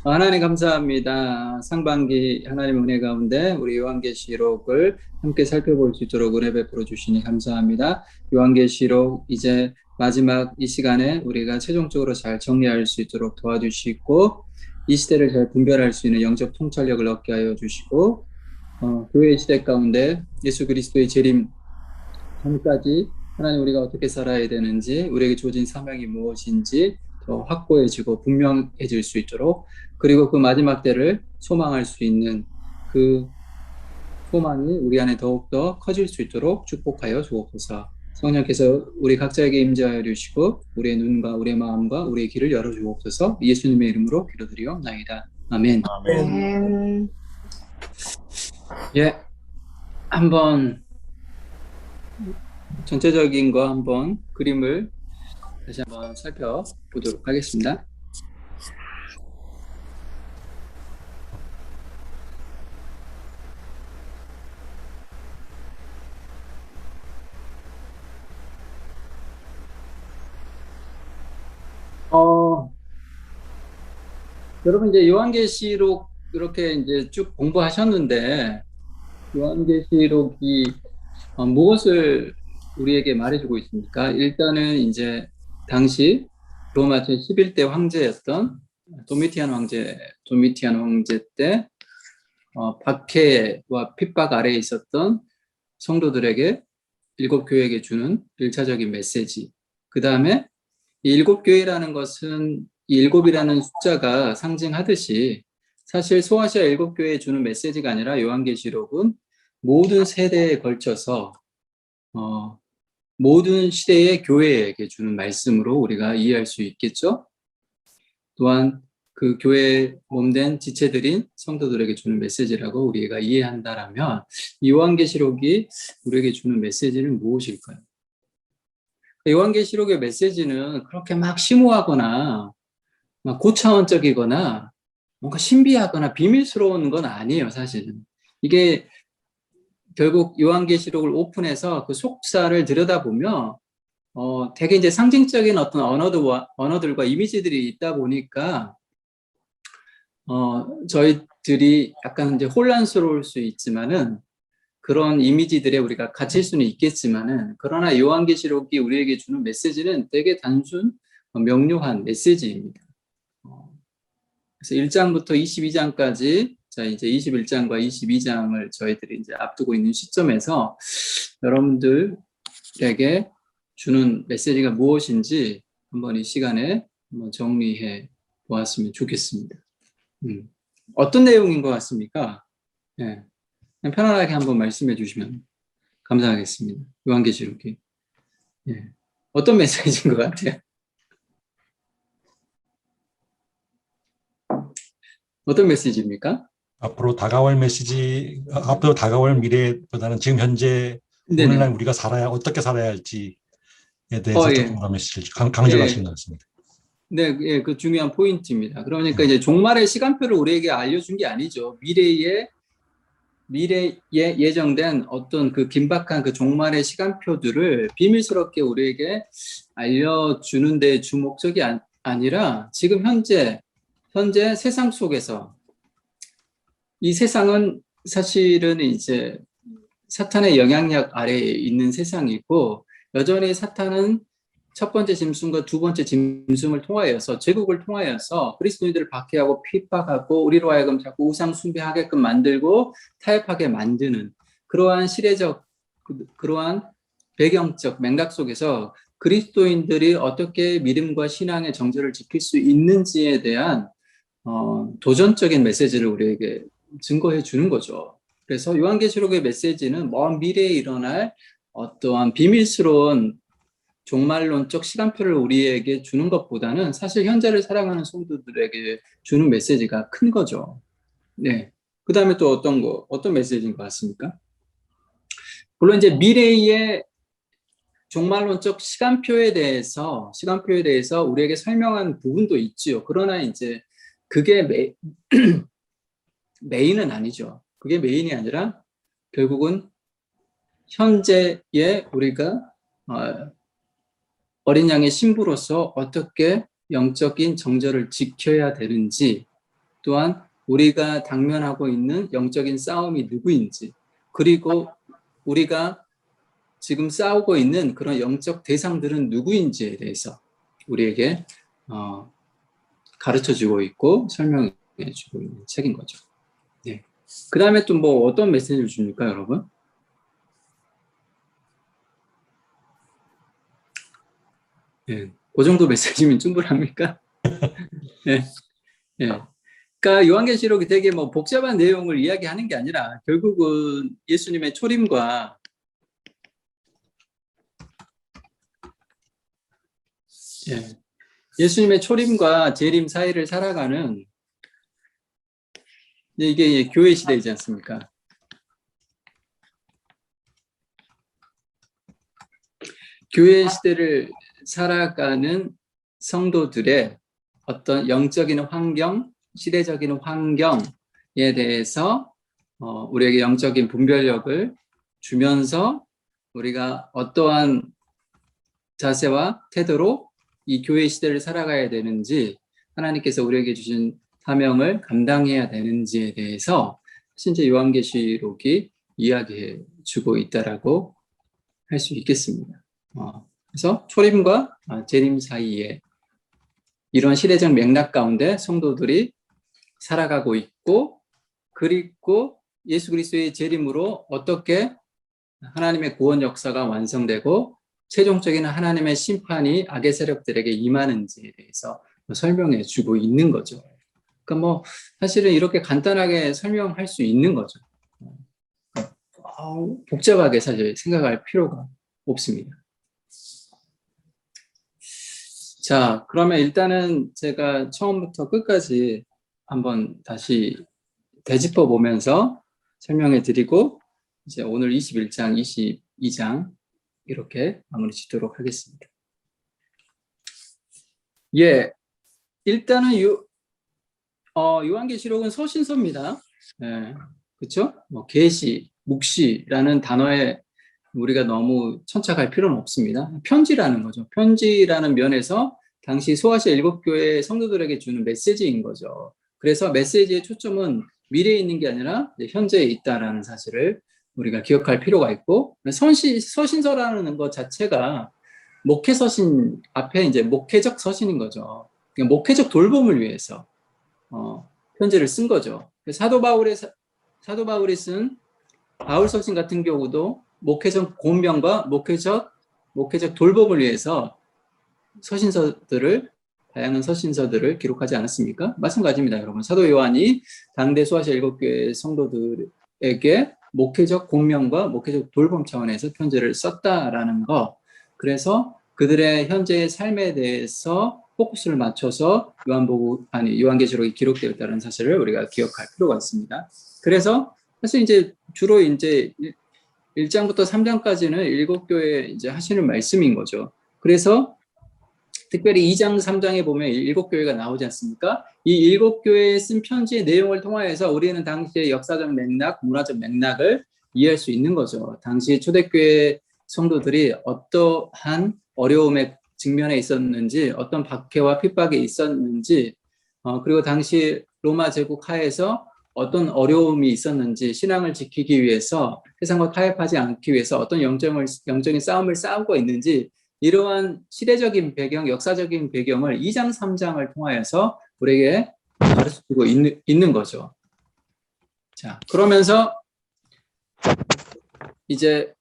하나님 감사합니다. 상반기 하나님 은혜 가운데 우리 요한계시록을 함께 살펴볼 수 있도록 은혜 베풀어 주시니 감사합니다. 요한계시록 이제 마지막 이 시간에 우리가 최종적으로 잘 정리할 수 있도록 도와주시고 이 시대를 잘 분별할 수 있는 영적 통찰력을 얻게 하여 주시고 교회의 시대 가운데 예수 그리스도의 재림 전까지 하나님 우리가 어떻게 살아야 되는지 우리에게 주어진 사명이 무엇인지 더 확고해지고 분명해질 수 있도록 그리고 그 마지막 때를 소망할 수 있는 그 소망이 우리 안에 더욱더 커질 수 있도록 축복하여 주옵소서. 성령께서 우리 각자에게 임재하여 주시고 우리의 눈과 우리의 마음과 우리의 길을 열어 주옵소서. 예수님의 이름으로 기도드리옵나이다. 아멘. 아멘. 예, 한번 전체적인 거 한번 그림을 다시 한번 살펴보도록 하겠습니다. 여러분 이제 요한계시록 이렇게 이제 쭉 공부하셨는데 요한계시록이 무엇을 우리에게 말해주고 있습니까? 일단은 이제 당시 로마 제11대 황제였던 도미티안 황제 때 박해와 핍박 아래에 있었던 성도들에게 일곱 교회에게 주는 1차적인 메시지. 그 다음에 이 일곱 교회라는 것은 이 일곱이라는 숫자가 상징하듯이 사실 소아시아 일곱 교회에 주는 메시지가 아니라 요한계시록은 모든 세대에 걸쳐서 모든 시대의 교회에게 주는 말씀으로 우리가 이해할 수 있겠죠. 또한 그 교회에 몸된 지체들인 성도들에게 주는 메시지라고 우리가 이해한다라면 이 요한계시록이 우리에게 주는 메시지는 무엇일까요? 요한계시록의 메시지는 그렇게 막 심오하거나 막 고차원적이거나 뭔가 신비하거나 비밀스러운 건 아니에요, 사실은. 이게 결국 요한계시록을 오픈해서 그 속사를 들여다보면 되게 이제 상징적인 어떤 언어들과 이미지들이 있다 보니까 저희들이 약간 이제 혼란스러울 수 있지만은 그런 이미지들에 우리가 갇힐 수는 있겠지만은 그러나 요한계시록이 우리에게 주는 메시지는 되게 단순 명료한 메시지입니다. 그래서 1장부터 22장까지 자 이제 21장과 22장을 저희들이 이제 앞두고 있는 시점에서 여러분들에게 주는 메시지가 무엇인지 한번 이 시간에 한번 정리해 보았으면 좋겠습니다. 어떤 내용인 것 같습니까? 예. 그냥 편안하게 한번 말씀해 주시면 감사하겠습니다. 요한계시록이. 예. 어떤 메시지인 것 같아요? 어떤 메시지입니까? 앞으로 다가올 미래보다는 지금 현재 네네. 오늘날 우리가 어떻게 살아야 할지에 대해서 예. 조금 더 메시지를 강조하시는 것 같습니다. 네, 예, 그 중요한 포인트입니다. 그러니까 이제 종말의 시간표를 우리에게 알려준 게 아니죠. 미래에 예정된 어떤 그 긴박한 그 종말의 시간표들을 비밀스럽게 우리에게 알려주는 데 주목적이 아니라 지금 현재 세상 속에서 이 세상은 사실은 이제 사탄의 영향력 아래에 있는 세상이고 여전히 사탄은 첫 번째 짐승과 두 번째 짐승을 통하여서 제국을 통하여서 그리스도인들을 박해하고 핍박하고 우리로 하여금 자꾸 우상 숭배하게끔 만들고 타협하게 만드는 그러한 시대적 그러한 배경적 맥락 속에서 그리스도인들이 어떻게 믿음과 신앙의 정절을 지킬 수 있는지에 대한 도전적인 메시지를 우리에게 증거해 주는 거죠. 그래서 요한계시록의 메시지는 먼 미래에 일어날 어떠한 비밀스러운 종말론적 시간표를 우리에게 주는 것보다는 사실 현재를 살아가는 성도들에게 주는 메시지가 큰 거죠. 네. 그 다음에 또 어떤 메시지인 것 같습니까? 물론 이제 미래의 종말론적 시간표에 대해서 우리에게 설명한 부분도 있지요. 그러나 이제 그게 메인은 아니죠. 그게 메인이 아니라 결국은 현재의 우리가 어린 양의 신부로서 어떻게 영적인 정절을 지켜야 되는지 또한 우리가 당면하고 있는 영적인 싸움이 누구인지, 그리고 우리가 지금 싸우고 있는 그런 영적 대상들은 누구인지에 대해서 우리에게 가르쳐주고 있고 설명해주고 있는 책인 거죠. 네. 그 다음에 또 뭐 어떤 메시지를 줍니까, 여러분? 네. 그 정도 메시지면 충분합니까? 네. 네. 그러니까 요한계시록이 되게 뭐 복잡한 내용을 이야기하는 게 아니라 결국은 예수님의 초림과 예수님의 초림과 재림 사이를 살아가는 이게 교회 시대이지 않습니까? 교회 시대를 살아가는 성도들의 어떤 영적인 환경, 시대적인 환경에 대해서 우리에게 영적인 분별력을 주면서 우리가 어떠한 자세와 태도로 이 교회 시대를 살아가야 되는지, 하나님께서 우리에게 주신 사명을 감당해야 되는지에 대해서 신재 요한계시록이 이야기해 주고 있다라고 할 수 있겠습니다. 그래서 초림과 재림 사이에 이런 시대적 맥락 가운데 성도들이 살아가고 있고, 그리고 예수 그리스도의 재림으로 어떻게 하나님의 구원 역사가 완성되고 최종적인 하나님의 심판이 악의 세력들에게 임하는지에 대해서 설명해 주고 있는 거죠. 그러니까 뭐 사실은 이렇게 간단하게 설명할 수 있는 거죠. 복잡하게 사실 생각할 필요가 없습니다. 자, 그러면 일단은 제가 처음부터 끝까지 한번 다시 되짚어 보면서 설명해 드리고, 이제 오늘 21장, 22장 이렇게 마무리 짓도록 하겠습니다. 예, 일단은 요한계시록은 서신서입니다. 예, 그렇죠? 뭐 계시, 묵시라는 단어에 우리가 너무 천착할 필요는 없습니다. 편지라는 거죠. 편지라는 면에서 당시 소아시아 7교회 성도들에게 주는 메시지인 거죠. 그래서 메시지의 초점은 미래에 있는 게 아니라 현재에 있다라는 사실을 우리가 기억할 필요가 있고, 서신서라는 것 자체가 목회서신 앞에 이제 목회적 서신인 거죠. 그러니까 목회적 돌봄을 위해서 편지를 쓴 거죠. 사도 바울이 쓴 바울서신 같은 경우도 목회적 권면과 목회적 돌봄을 위해서 다양한 서신서들을 기록하지 않았습니까? 마찬가지입니다, 여러분. 사도 요한이 당대 소아시아 7교회 성도들에게 목회적 권면과 목회적 돌봄 차원에서 편지를 썼다라는 거. 그래서 그들의 현재의 삶에 대해서 포커스를 맞춰서 요한계시록이 기록되어 있다는 사실을 우리가 기억할 필요가 있습니다. 그래서 사실 이제 주로 이제 1장부터 3장까지는 7교회 이제 하시는 말씀인 거죠. 그래서 특별히 2장, 3장에 보면 7교회가 나오지 않습니까? 이 7교회에 쓴 편지의 내용을 통하여서 우리는 당시의 역사적 맥락, 문화적 맥락을 이해할 수 있는 거죠. 당시 초대교회 성도들이 어떠한 어려움에 직면해 있었는지, 어떤 박해와 핍박에 있었는지, 그리고 당시 로마 제국 하에서 어떤 어려움이 있었는지, 신앙을 지키기 위해서 세상과 타협하지 않기 위해서 어떤 영적인 싸움을 싸우고 있는지, 이러한 시대적인 배경, 역사적인 배경을 2장, 3장을 통하여서 우리에게 가르쳐주고 있는 거죠. 자, 그러면서 이제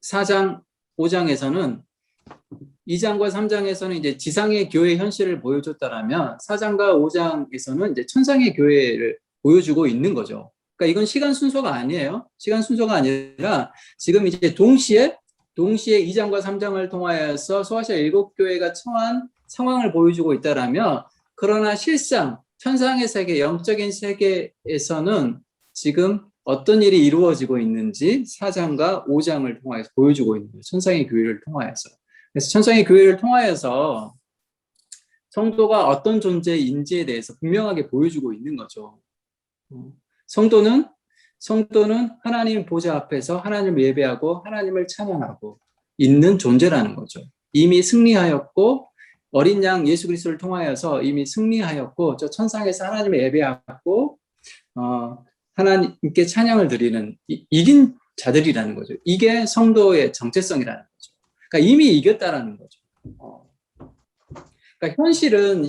4장, 5장에서는 2장과 3장에서는 이제 지상의 교회 현실을 보여줬다라면 4장과 5장에서는 이제 천상의 교회를 보여주고 있는 거죠. 그러니까 이건 시간 순서가 아니에요. 시간 순서가 아니라 지금 이제 동시에 2장과 3장을 통하여서 소아시아 7교회가 처한 상황을 보여주고 있다라면, 그러나 실상 천상의 세계, 영적인 세계에서는 지금 어떤 일이 이루어지고 있는지 4장과 5장을 통하여서 보여주고 있는 거예요. 천상의 교회를 통하여서. 그래서 천상의 교회를 통하여서 성도가 어떤 존재인지에 대해서 분명하게 보여주고 있는 거죠. 성도는 하나님 보좌 앞에서 하나님을 예배하고 하나님을 찬양하고 있는 존재라는 거죠. 이미 승리하였고 어린 양 예수 그리스도를 통하여서 이미 승리하였고 저 천상에서 하나님의 예배하고 하나님께 찬양을 드리는 이긴 자들이라는 거죠. 이게 성도의 정체성이라는 거죠. 그러니까 이미 이겼다라는 거죠. 그러니까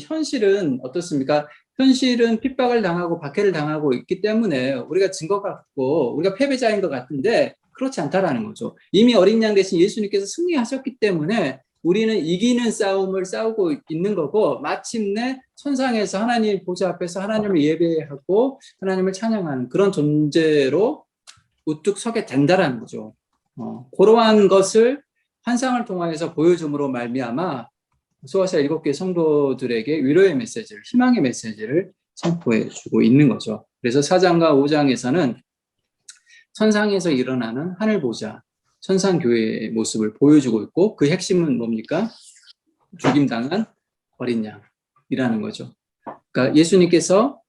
현실은 어떻습니까? 현실은 핍박을 당하고 박해를 당하고 있기 때문에 우리가 증거가 같고 우리가 패배자인 것 같은데 그렇지 않다라는 거죠. 이미 어린 양 대신 예수님께서 승리하셨기 때문에 우리는 이기는 싸움을 싸우고 있는 거고 마침내 천상에서 하나님 보좌 앞에서 하나님을 예배하고 하나님을 찬양하는 그런 존재로 우뚝 서게 된다라는 거죠. 그러한 것을 환상을 통하여서 보여줌으로 말미암아 소아시아 7개 성도들에게 위로의 메시지를, 희망의 메시지를 선포해 주고 있는 거죠. 그래서 4장과 5장에서는 천상에서 일어나는 하늘 보좌, 천상교회의 모습을 보여주고 있고 그 핵심은 뭡니까? 죽임당한 어린 양이라는 거죠. 그러니까 예수님께서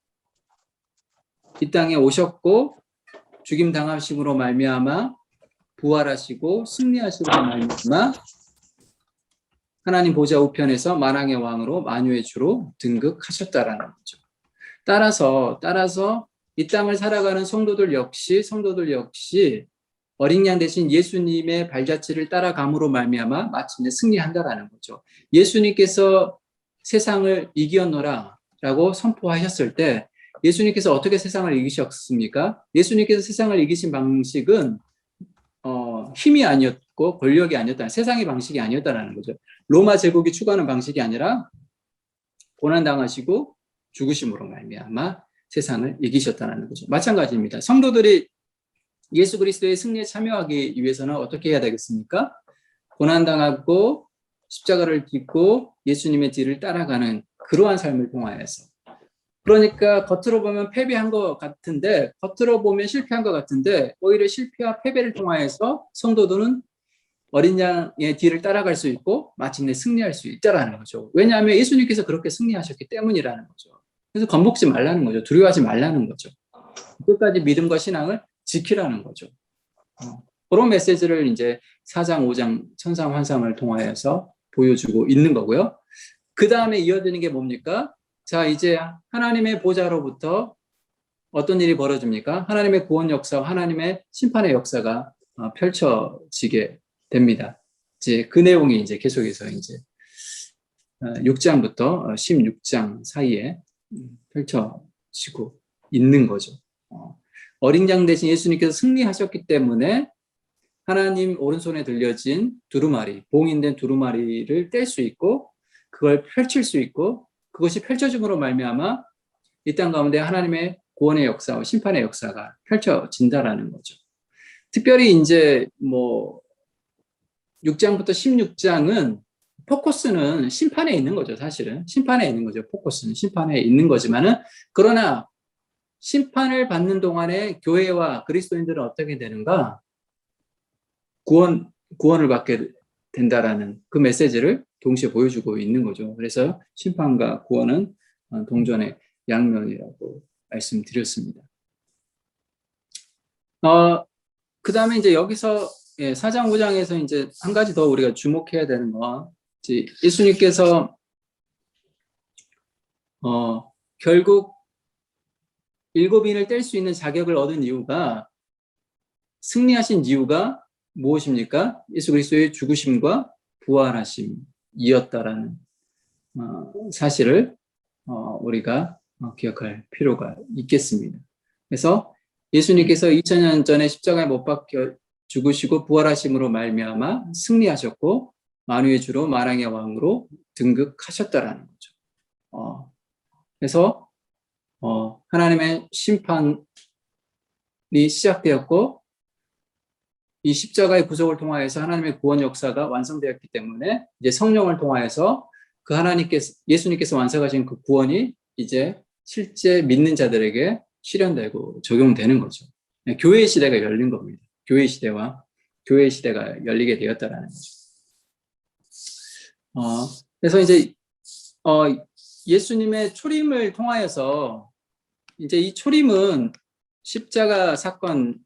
이 땅에 오셨고 죽임당하심으로 말미암아 부활하시고 승리하심으로 말미암아 하나님 보좌 우편에서 만왕의 왕으로 만유의 주로 등극하셨다라는 거죠. 따라서 이 땅을 살아가는 성도들 역시 어린 양 대신 예수님의 발자취를 따라감으로 말미암아 마침내 승리한다라는 거죠. 예수님께서 세상을 이기었노라라고 선포하셨을 때 예수님께서 어떻게 세상을 이기셨습니까? 예수님께서 세상을 이기신 방식은 힘이 아니었고 권력이 아니었다. 세상의 방식이 아니었다라는 거죠. 로마 제국이 추구하는 방식이 아니라 고난당하시고 죽으심으로 말미암아 세상을 이기셨다는 거죠. 마찬가지입니다. 성도들이 예수 그리스도의 승리에 참여하기 위해서는 어떻게 해야 되겠습니까? 고난당하고 십자가를 딛고 예수님의 뒤를 따라가는 그러한 삶을 통하여서. 그러니까 겉으로 보면 패배한 것 같은데, 겉으로 보면 실패한 것 같은데, 오히려 실패와 패배를 통하여서 성도들은 어린 양의 뒤를 따라갈 수 있고 마침내 승리할 수 있다라는 거죠. 왜냐하면 예수님께서 그렇게 승리하셨기 때문이라는 거죠. 그래서 겁먹지 말라는 거죠. 두려워하지 말라는 거죠. 끝까지 믿음과 신앙을 지키라는 거죠. 그런 메시지를 이제 4장, 5장 천상 환상을 통하여서 보여주고 있는 거고요. 그 다음에 이어지는 게 뭡니까? 자, 이제 하나님의 보좌로부터 어떤 일이 벌어집니까? 하나님의 구원 역사와 하나님의 심판의 역사가 펼쳐지게 됩니다. 이제 그 내용이 이제 계속해서 이제 6장부터 16장 사이에 펼쳐지고 있는 거죠. 어린 양 대신 예수님께서 승리하셨기 때문에 하나님 오른손에 들려진 두루마리, 봉인된 두루마리를 뗄 수 있고 그걸 펼칠 수 있고 그것이 펼쳐짐으로 말미암아 이 땅 가운데 하나님의 구원의 역사와 심판의 역사가 펼쳐진다라는 거죠. 특별히 이제 6장부터 16장은 포커스는 심판에 있는 거죠, 사실은. 심판에 있는 거죠, 포커스는. 심판에 있는 거지만은, 그러나 심판을 받는 동안에 교회와 그리스도인들은 어떻게 되는가? 구원을 받게 된다라는 그 메시지를 동시에 보여주고 있는 거죠. 그래서 심판과 구원은 동전의 양면이라고 말씀드렸습니다. 그 다음에 이제 여기서 4장, 5장에서 이제 한 가지 더 우리가 주목해야 되는 건, 예수님께서, 결국 7인을 뗄 수 있는 자격을 얻은 이유가, 승리하신 이유가 무엇입니까? 예수 그리스도의 죽으심과 부활하심이었다라는 사실을 우리가 기억할 필요가 있겠습니다. 그래서 예수님께서 2000년 전에 십자가에 못 박혀 죽으시고 부활하심으로 말미암아 승리하셨고 만유의 주로 만왕의 왕으로 등극하셨다라는 거죠. 그래서 하나님의 심판이 시작되었고 이 십자가의 구속을 통하여서 하나님의 구원 역사가 완성되었기 때문에 이제 성령을 통하여서 그 예수님께서 완성하신 그 구원이 이제 실제 믿는 자들에게 실현되고 적용되는 거죠. 교회의 시대가 열린 겁니다. 교회의 시대가 열리게 되었다라는 거죠. 그래서 이제 예수님의 초림을 통하여서 이제 이 초림은 십자가 사건까지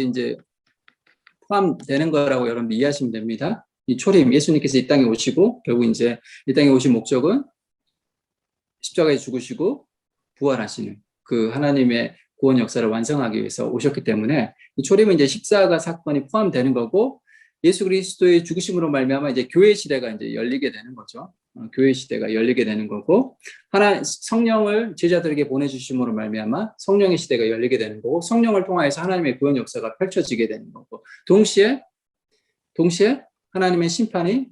이제 포함되는 거라고 여러분 이해하시면 됩니다. 이 초림, 예수님께서 이 땅에 오시고 결국 이제 이 땅에 오신 목적은 십자가에 죽으시고 부활하시는 그 하나님의 구원 역사를 완성하기 위해서 오셨기 때문에 이 초림은 이제 십자가 사건이 포함되는 거고 예수 그리스도의 죽으심으로 말미암아 이제 교회 시대가 이제 열리게 되는 거죠. 교회 시대가 열리게 되는 거고 성령을 제자들에게 보내주심으로 말미암아 성령의 시대가 열리게 되는 거고 성령을 통하여서 하나님의 구원 역사가 펼쳐지게 되는 거고 동시에 하나님의 심판이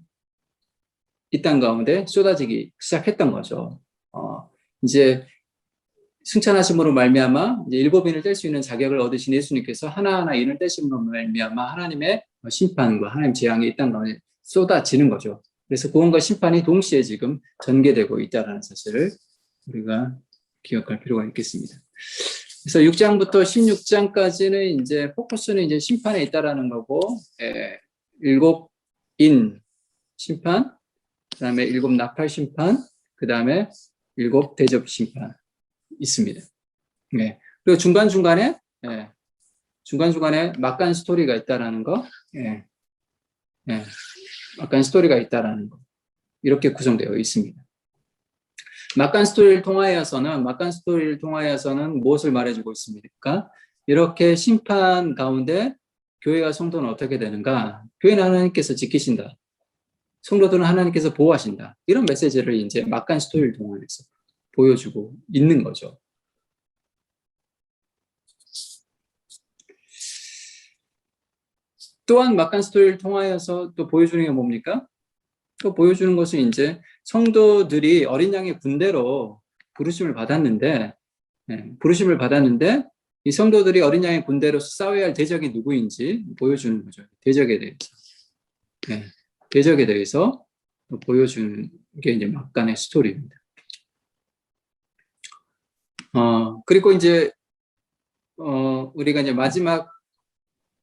이 땅 가운데 쏟아지기 시작했던 거죠. 이제 승천하심으로 말미암아 이제 일곱 인을 뗄 수 있는 자격을 얻으신 예수님께서 하나하나 인을 떼심으로 말미암아 하나님의 심판과 하나님 재앙이 이 땅 가운데 쏟아지는 거죠. 그래서 구원과 심판이 동시에 지금 전개되고 있다는 사실을 우리가 기억할 필요가 있겠습니다. 그래서 6장부터 16장까지는 이제 포커스는 이제 심판에 있다라는 거고, 일곱 인 심판, 그다음에 일곱 나팔 심판, 그다음에 일곱 대접 심판 있습니다. 네. 그리고 중간중간에 막간 스토리가 있다라는 거, 막간 스토리가 있다라는 거, 이렇게 구성되어 있습니다. 막간 스토리를 통하여서는 무엇을 말해주고 있습니까? 이렇게 심판 가운데 교회와 성도는 어떻게 되는가? 교회는 하나님께서 지키신다. 성도들은 하나님께서 보호하신다. 이런 메시지를 이제 막간 스토리를 통해서 보여주고 있는 거죠. 또한 막간 스토리를 통하여서 또 보여주는 게 뭡니까? 또 보여주는 것은 이제 성도들이 어린 양의 군대로 부르심을 받았는데 이 성도들이 어린 양의 군대로서 싸워야 할 대적이 누구인지 보여주는 거죠. 대적에 대해서 보여주는 게 이제 막간의 스토리입니다. 그리고 이제 우리가 이제 마지막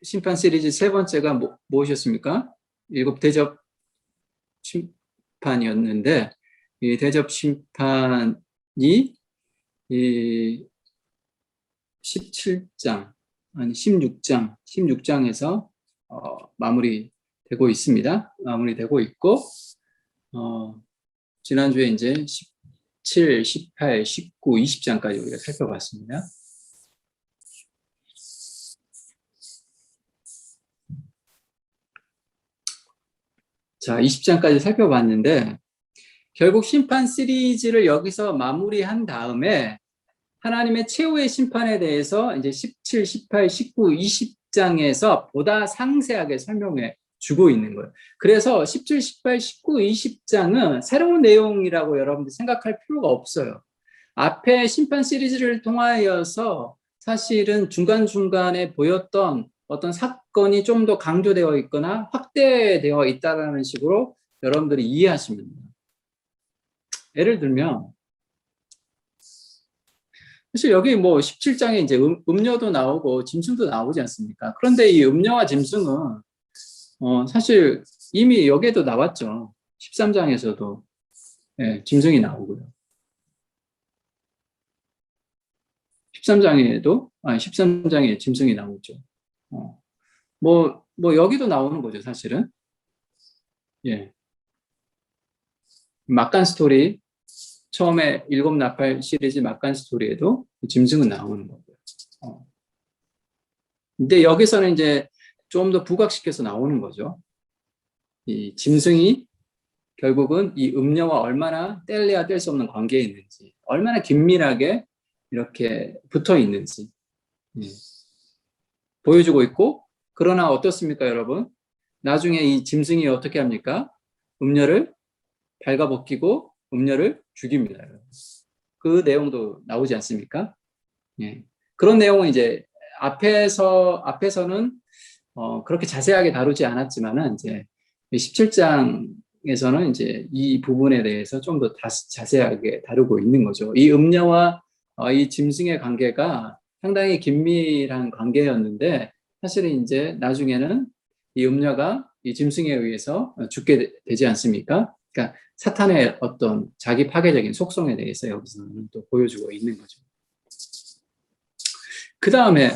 심판 시리즈 세 번째가 무엇이었습니까? 일곱 대접 심판이었는데 이 대접 심판이 이 16장에서 마무리되고 있습니다. 마무리되고 있고 지난주에 이제 17, 18, 19, 20장까지 우리가 살펴봤습니다. 자, 20장까지 살펴봤는데 결국 심판 시리즈를 여기서 마무리한 다음에 하나님의 최후의 심판에 대해서 이제 17, 18, 19, 20장에서 보다 상세하게 설명해 주고 있는 거예요. 그래서 17, 18, 19, 20장은 새로운 내용이라고 여러분들 생각할 필요가 없어요. 앞에 심판 시리즈를 통하여서 사실은 중간중간에 보였던 어떤 사건이 좀 더 강조되어 있거나 확대되어 있다는 식으로 여러분들이 이해하시면 됩니다. 예를 들면 사실 여기 뭐 17장에 이제 음료도 나오고 짐승도 나오지 않습니까? 그런데 이 음료와 짐승은 사실 이미 여기에도 나왔죠. 13장에서도 짐승이 나오고요. 13장에 짐승이 나오죠. 뭐 여기도 나오는 거죠, 사실은. 예. 막간 스토리, 처음에 일곱 나팔 시리즈 막간 스토리에도 짐승은 나오는 거고요. 근데 여기서는 이제 좀 더 부각시켜서 나오는 거죠. 이 짐승이 결국은 이 음녀와 얼마나 뗄래야 뗄 수 없는 관계에 있는지, 얼마나 긴밀하게 이렇게 붙어 있는지 보여주고 있고, 그러나 어떻습니까, 여러분? 나중에 이 짐승이 어떻게 합니까? 음녀를 발가벗기고 음녀를 죽입니다. 그 내용도 나오지 않습니까? 예. 그런 내용은 이제 앞에서는 그렇게 자세하게 다루지 않았지만은 이제 17장에서는 이제 이 부분에 대해서 좀 더 자세하게 다루고 있는 거죠. 이 음녀와 이 짐승의 관계가 상당히 긴밀한 관계였는데 사실은 이제 나중에는 이 음녀가 이 짐승에 의해서 죽게 되지 않습니까? 그러니까 사탄의 어떤 자기 파괴적인 속성에 대해서 여기서는 또 보여주고 있는 거죠. 그 다음에,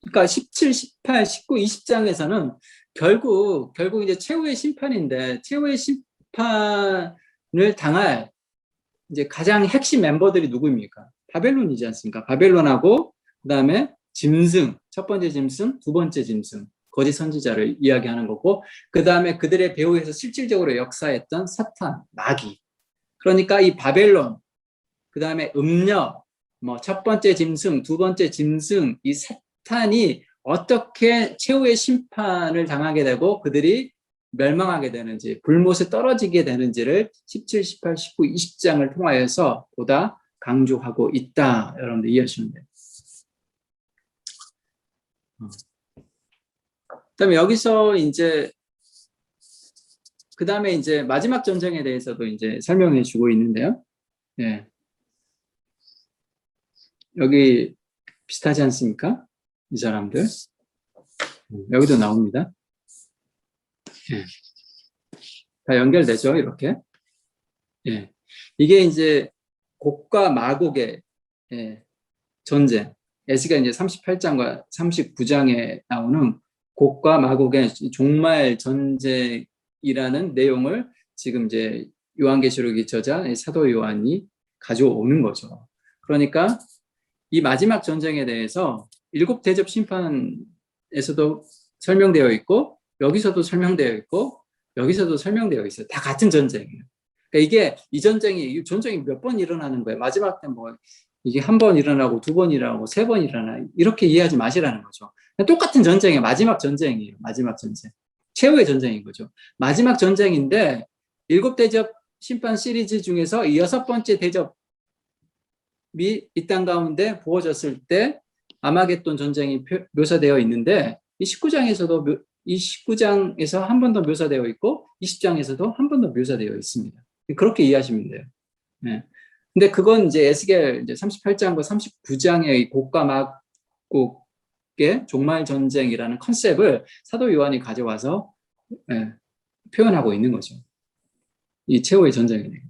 그러니까 17, 18, 19, 20장에서는 결국 이제 최후의 심판인데 최후의 심판을 당할 이제 가장 핵심 멤버들이 누구입니까? 바벨론이지 않습니까? 바벨론하고 그다음에 짐승, 첫 번째 짐승, 두 번째 짐승, 거짓 선지자를 이야기하는 거고 그다음에 그들의 배후에서 실질적으로 역사했던 사탄, 마귀. 그러니까 이 바벨론, 그다음에 음력, 뭐 첫 번째 짐승, 두 번째 짐승, 이 사탄이 어떻게 최후의 심판을 당하게 되고 그들이 멸망하게 되는지, 불못에 떨어지게 되는지를 17, 18, 19, 20장을 통하여서 보다 강조하고 있다. 여러분들 이해하시면 돼요. 그다음에 여기서 이제 그다음에 이제 마지막 전쟁에 대해서도 이제 설명해 주고 있는데요. 예. 여기 비슷하지 않습니까? 이 사람들. 여기도 나옵니다. 예. 다 연결되죠, 이렇게. 예. 이게 이제 곡과 마곡의 예, 전쟁. 에스가 이제 38장과 39장에 나오는 곡과 마곡의 종말 전쟁이라는 내용을 지금 이제 요한계시록의 저자 사도 요한이 가져오는 거죠. 그러니까 이 마지막 전쟁에 대해서 일곱 대접 심판에서도 설명되어 있고 여기서도 설명되어 있고 여기서도 설명되어 있어요. 다 같은 전쟁이에요. 그러니까 이게 이 전쟁이 몇 번 일어나는 거예요. 마지막 때 뭐 이게 한 번 일어나고 두 번 일어나고 세 번 일어나 이렇게 이해하지 마시라는 거죠. 똑같은 전쟁이에요. 마지막 전쟁이에요. 마지막 전쟁. 최후의 전쟁인 거죠. 마지막 전쟁인데 일곱 대접 심판 시리즈 중에서 이 여섯 번째 대접이 이 땅 가운데 부어졌을 때 아마겟돈 전쟁이 묘사되어 있는데 이 19장에서 한 번 더 묘사되어 있고 20장에서도 한 번 더 묘사되어 있습니다. 그렇게 이해하시면 돼요. 네. 근데 그건 이제 에스겔 이제 38장과 39장의 곡과 마곡의 종말 전쟁이라는 컨셉을 사도 요한이 가져와서 예, 표현하고 있는 거죠. 이 최후의 전쟁에 대해서.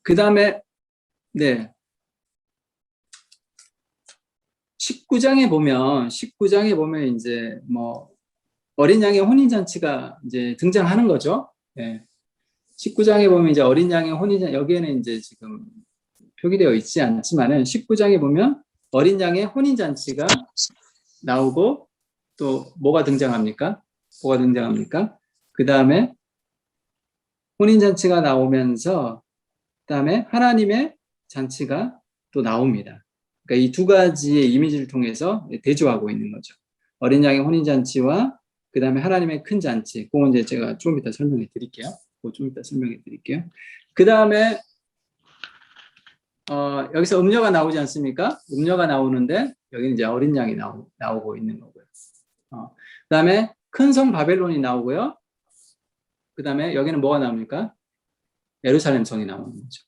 그 다음에 네. 19장에 보면 이제 뭐 어린 양의 혼인 잔치가 이제 등장하는 거죠. 예. 19장에 보면 이제 어린 양의 혼인 잔치 여기에는 이제 지금 표기되어 있지 않지만은 19장에 보면 어린 양의 혼인 잔치가 나오고 또 뭐가 등장합니까? 그 다음에 혼인 잔치가 나오면서 그다음에 하나님의 잔치가 또 나옵니다. 그러니까 이 두 가지의 이미지를 통해서 대조하고 있는 거죠. 어린 양의 혼인 잔치와 그다음에 하나님의 큰 잔치. 그건 이제 제가 좀 이따 설명해 드릴게요. 그다음에 여기서 음녀가 나오지 않습니까? 음녀가 나오는데 여기는 이제 어린 양이 나오고 있는 거고요. 그다음에 큰 성 바벨론이 나오고요. 그다음에 여기는 뭐가 나옵니까? 예루살렘 성이 나오는 거죠.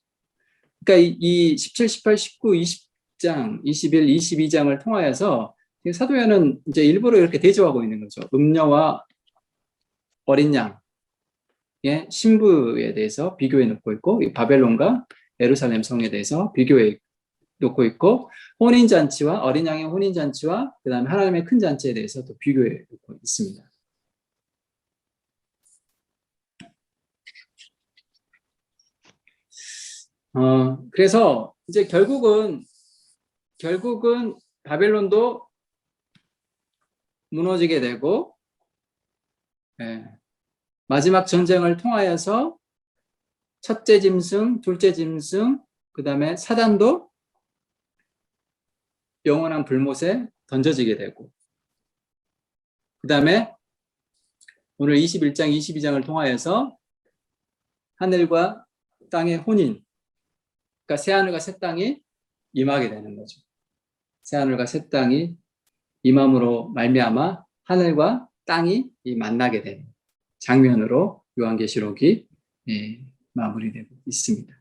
그러니까 이 17, 18, 19, 20장, 21, 22장을 통하여서 사도 요한은 이제 일부러 이렇게 대조하고 있는 거죠. 음녀와 어린 양의 신부에 대해서 비교해 놓고 있고, 바벨론과 예루살렘 성에 대해서 비교해 놓고 있고, 혼인잔치와 어린 양의 혼인잔치와 그 다음에 하나님의 큰 잔치에 대해서 또 비교해 놓고 있습니다. 그래서 이제 결국은 바벨론도 무너지게 되고, 예, 마지막 전쟁을 통하여서 첫째 짐승, 둘째 짐승, 그 다음에 사단도 영원한 불못에 던져지게 되고, 그 다음에 오늘 21장, 22장을 통하여서 하늘과 땅의 혼인, 그러니까 새하늘과 새 땅이 임하게 되는 거죠. 새하늘과 새 땅이 임함으로 말미암아 하늘과 땅이 만나게 되는 장면으로 요한계시록이 마무리되고 있습니다.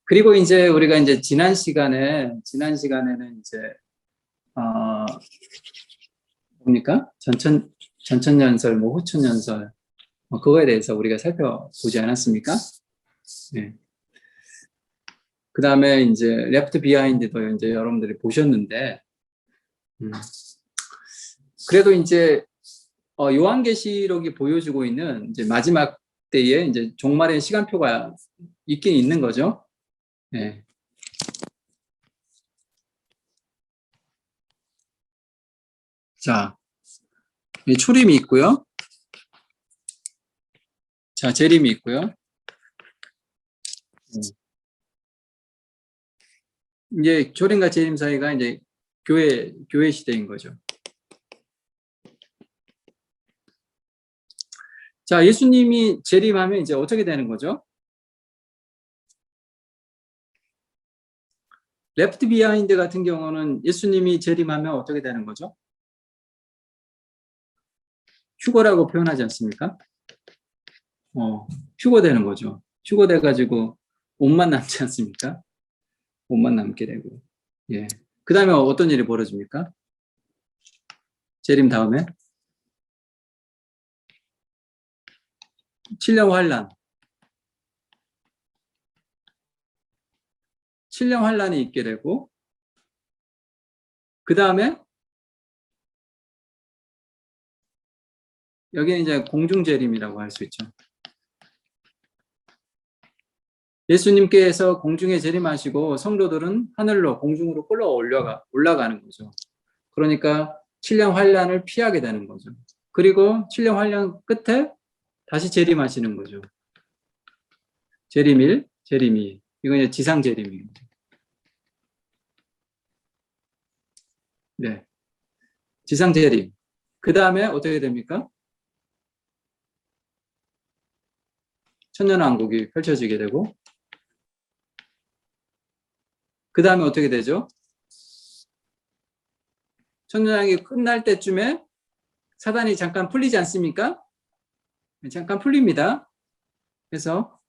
그리고 이제 우리가 이제 지난 시간에는 이제 뭡니까? 전천연설, 뭐 후천연설, 뭐 그거에 대해서 우리가 살펴보지 않았습니까? 네. 그 다음에 이제 레프트 비하인드도 이제 여러분들이 보셨는데, 그래도 이제 요한계시록이 보여주고 있는 이제 마지막 때에 이제 종말의 시간표가 있긴 있는 거죠. 네. 자, 이 초림이 있고요. 자, 재림이 있고요. 이제 초림과 재림 사이가 이제 교회 시대인 거죠. 자, 예수님이 재림하면 이제 어떻게 되는 거죠? 레프트 비하인드 같은 경우는 예수님이 재림하면 어떻게 되는 거죠? 휴거라고 표현하지 않습니까? 휴거되는 거죠. 휴거돼가지고 옷만 남지 않습니까? 옷만 남게 되고. 예. 그 다음에 어떤 일이 벌어집니까? 재림 다음에 7년 환란. 7년 환란이 있게 되고, 그 다음에 여기는 이제 공중재림이라고 할 수 있죠. 예수님께서 공중에 재림하시고 성도들은 하늘로 공중으로 올라가는 거죠. 그러니까 7년 환란을 피하게 되는 거죠. 그리고 7년 환란 끝에 다시 재림하시는 거죠. 재림일, 재림이. 이건 이제 지상 재림입니다. 네. 지상 재림. 그 다음에 어떻게 됩니까? 천년왕국이 펼쳐지게 되고, 그 다음에 어떻게 되죠? 천년왕국이 끝날 때쯤에 사단이 잠깐 풀리지 않습니까? 잠깐 풀립니다. 그래서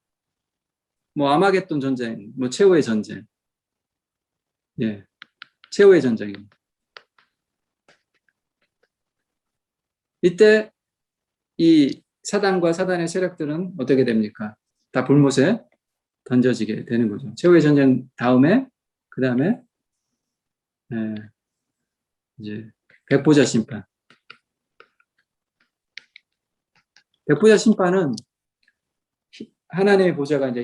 뭐 아마겟돈 전쟁, 뭐 최후의 전쟁, 예, 최후의 전쟁입니다. 이때 이 사단과 사단의 세력들은 어떻게 됩니까? 다 불못에 던져지게 되는 거죠. 최후의 전쟁 다음에 그 다음에 이제 백보자 심판. 백보자 심판은 하나님의 보좌가 이제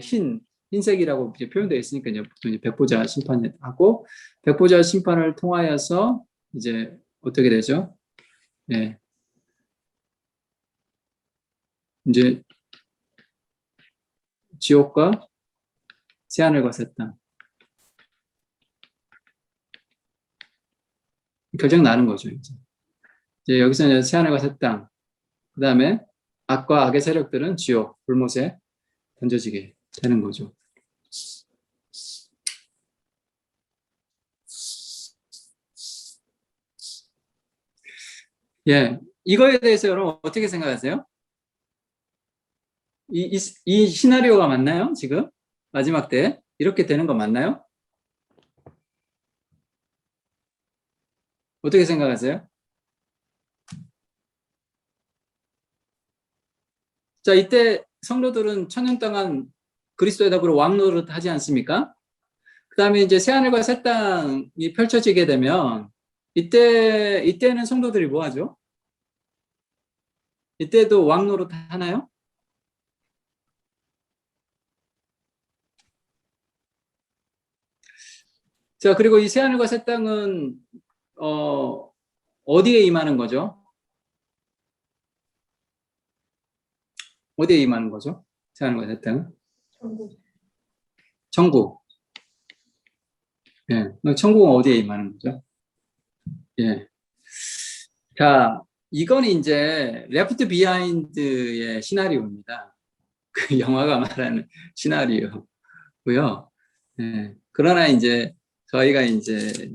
흰색이라고 이제 표현되어 있으니까 이제 보통 이제 백보자 심판하고 백보자 심판을 통하여서 이제 어떻게 되죠? 예. 이제 지옥과 새하늘과 새 땅 결정 나는 거죠. 이제 여기서 이제 새하늘과 새 땅, 그 다음에 악과 악의 세력들은 지옥, 불못에 던져지게 되는 거죠. 예, 이거에 대해서 여러분 어떻게 생각하세요? 이 시나리오가 맞나요? 지금 마지막 때 이렇게 되는 거 맞나요? 어떻게 생각하세요? 자, 이때 성도들은 천년 동안 그리스도의 답으로 왕노릇 하지 않습니까? 그 다음에 이제 새하늘과 새 땅이 펼쳐지게 되면 이때는 성도들이 뭐 하죠? 이때도 왕노릇 하나요? 자, 그리고 이 새하늘과 새 땅은 어디에 임하는 거죠? 어디에 임하는 거죠? 새하늘과 새 땅은? 천국. 예. 천국은 어디에 임하는 거죠? 예. 자, 이건 이제 레프트 비하인드의 시나리오입니다. 그 영화가 말하는 시나리오고요. 예. 그러나 이제 저희가 이제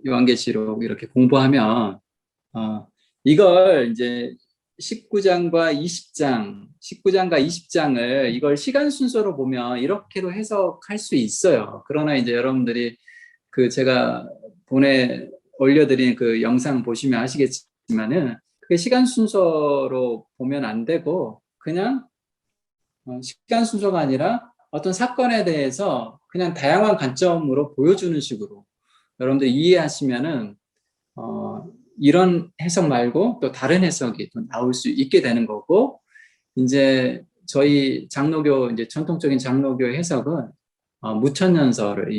요한계시록 이렇게 공부하면 이걸 이제 19장과 20장을 이걸 시간 순서로 보면 이렇게도 해석할 수 있어요. 그러나 이제 여러분들이 그 제가 올려드린 그 영상 보시면 있지만은 그게 시간 순서로 보면 안 되고 그냥 시간 순서가 아니라 어떤 사건에 대해서 그냥 다양한 관점으로 보여주는 식으로 여러분들 이해하시면은 이런 해석 말고 또 다른 해석이 또 나올 수 있게 되는 거고 이제 저희 장로교 이제 전통적인 장로교 해석은 무천년설을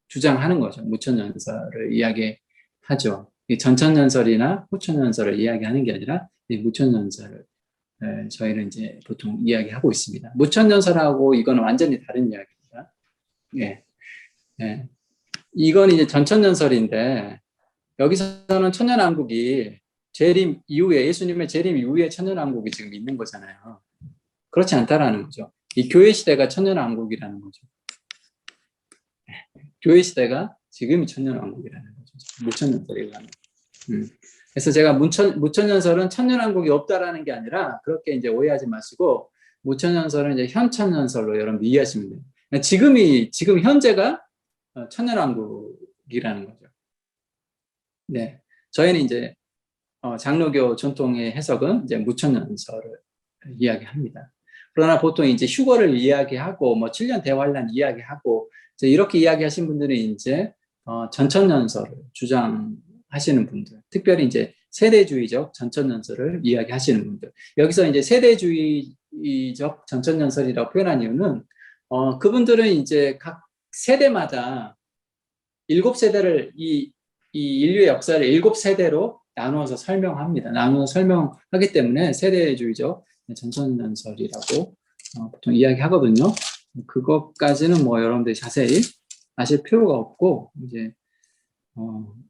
주장하는 거죠. 무천년설을 이야기하죠. 이 전천년설이나 후천년설을 이야기하는 게 아니라 이 무천년설을 저희는 이제 보통 이야기하고 있습니다. 무천년설하고 이거는 완전히 다른 이야기입니다. 예. 예. 이건 이제 전천년설인데 여기서는 천년왕국이 재림 이후에 예수님의 재림 이후에 천년왕국이 지금 있는 거잖아요. 그렇지 않다라는 거죠. 이 교회 시대가 천년왕국이라는 거죠. 교회 시대가 지금이 천년왕국이라는 거죠. 무천년설이라는. 그래서 제가 무천년설은 천년왕국이 없다라는 게 아니라 그렇게 이제 오해하지 마시고 무천년설은 이제 현천년설로 여러분 이해하시면 돼요. 지금 현재가 천년왕국이라는 거죠. 네, 저희는 이제 장로교 전통의 해석은 이제 무천년설을 이야기합니다. 그러나 보통 이제 휴거를 이야기하고 뭐 7년 대환란 이야기하고 이제 이렇게 이야기하신 분들은 이제 전천년설을 주장하시는 분들, 특별히 이제 세대주의적 전천년설을 이야기하시는 분들. 여기서 이제 세대주의적 전천년설이라고 표현한 이유는 그분들은 이제 각 세대마다 7세대를 이 인류의 역사를 7세대로 나누어서 설명합니다. 나누어서 설명하기 때문에 세대주의적 전천년설이라고 보통 이야기하거든요. 그것까지는 뭐 여러분들이 자세히 아실 필요가 없고 이제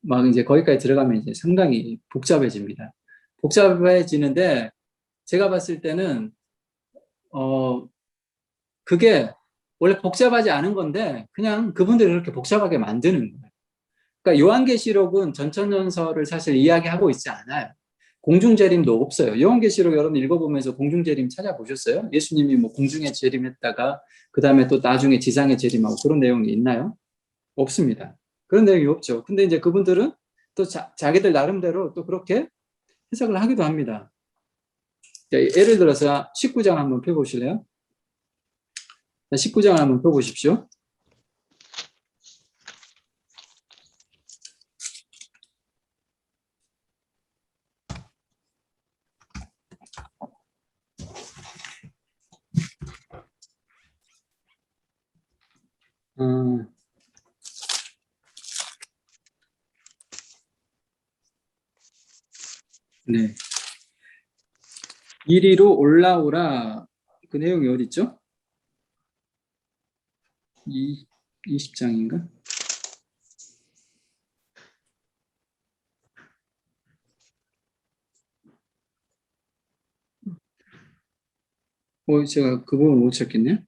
막 이제 거기까지 들어가면 이제 상당히 복잡해집니다. 복잡해지는데 제가 봤을 때는 그게 원래 복잡하지 않은 건데 그냥 그분들이 그렇게 복잡하게 만드는 거예요. 그러니까 요한계시록은 전천년설을 사실 이야기하고 있지 않아요. 공중재림도 없어요. 요한계시록 여러분 읽어보면서 공중재림 찾아보셨어요? 예수님이 뭐 공중에 재림했다가 그 다음에 또 나중에 지상에 재림하고 그런 내용이 있나요? 없습니다. 그런 내용이 없죠. 근데 이제 그분들은 또 자기들 나름대로 또 그렇게 해석을 하기도 합니다. 예를 들어서 19장 한번 펴보실래요? 19장 한번 펴보십시오. 네. 이리로 올라오라. 그 내용이 어디 있죠? 20장인가? 제가 그 부분 못 찾겠네요.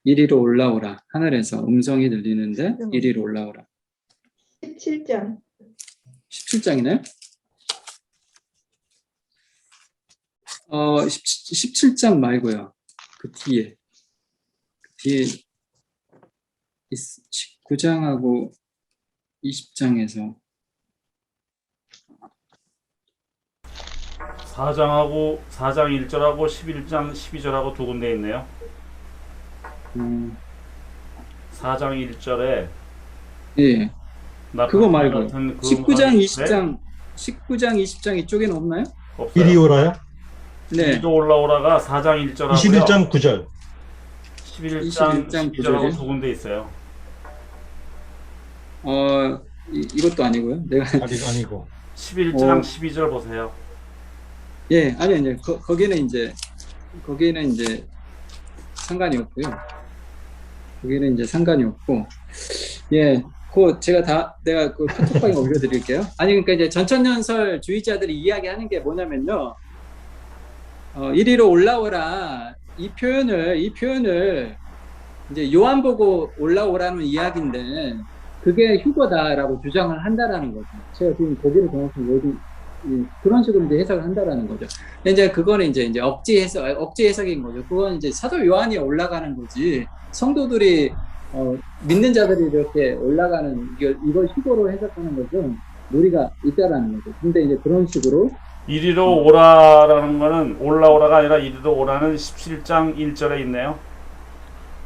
이리로 올라오라. 하늘에서 음성이 들리는데 이리로 올라오라. 17장. 17장이네요? 17장 말고요. 그 뒤에 19장하고 20장에서 4장 1절하고 11장 12절하고 두 군데 있네요. 4장 1절에 예. 그거 말고 19장 20장 이쪽에는 없나요? 없어요. 이리 오라요? 네. 이리로 올라오라가 4장 1절하고요. 21장 9절. 11장 12절하고 두 군데 있어요. 이것도 아니고요. 내가 아니고. 11장 12절 보세요. 예, 아니요. 거기는 이제 상관이 없고요. 거기는 이제 상관이 없고, 예, 내가 그 카톡방에 올려드릴게요. 아니, 그러니까 이제 전천년설 주의자들이 이야기하는 게 뭐냐면요. 이리로 올라오라. 이 표현을 이제 요한 보고 올라오라는 이야기인데, 그게 휴거다라고 주장을 한다라는 거죠. 제가 지금 거기를 정확히 그런 식으로 이제 해석을 한다라는 거죠. 이제 그거는 이제 억지 해석인 거죠. 그건 이제 사도 요한이 올라가는 거지. 성도들이 믿는 자들이 이렇게 올라가는 이걸 휴거로 해석하는 것은 무리가 있다라는 거죠. 근데 이제 그런 식으로 이리로 오라라는 거는 올라오라가 아니라 이리로 오라는 17장 1절에 있네요.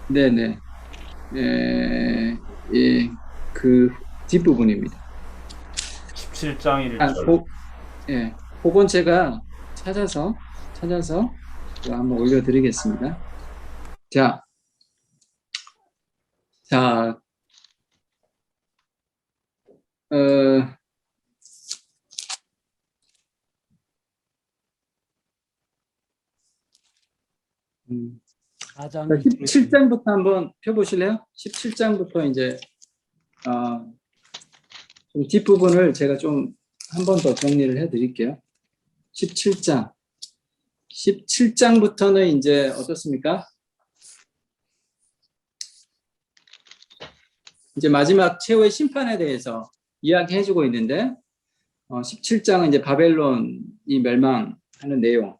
네네 예, 그 뒷부분입니다. 17장 아, 1절. 예, 그건 제가 찾아서 제가 한번 올려드리겠습니다. 자, 자, 어, 사 자, 장 17장부터 한번 펴보실래요? 17장부터 이제 좀 뒷부분을 제가 좀 한 번 더 정리를 해드릴게요. 17장. 17장부터는 이제 어떻습니까? 이제 마지막 최후의 심판에 대해서 이야기해주고 있는데 17장은 이제 바벨론이 멸망하는 내용.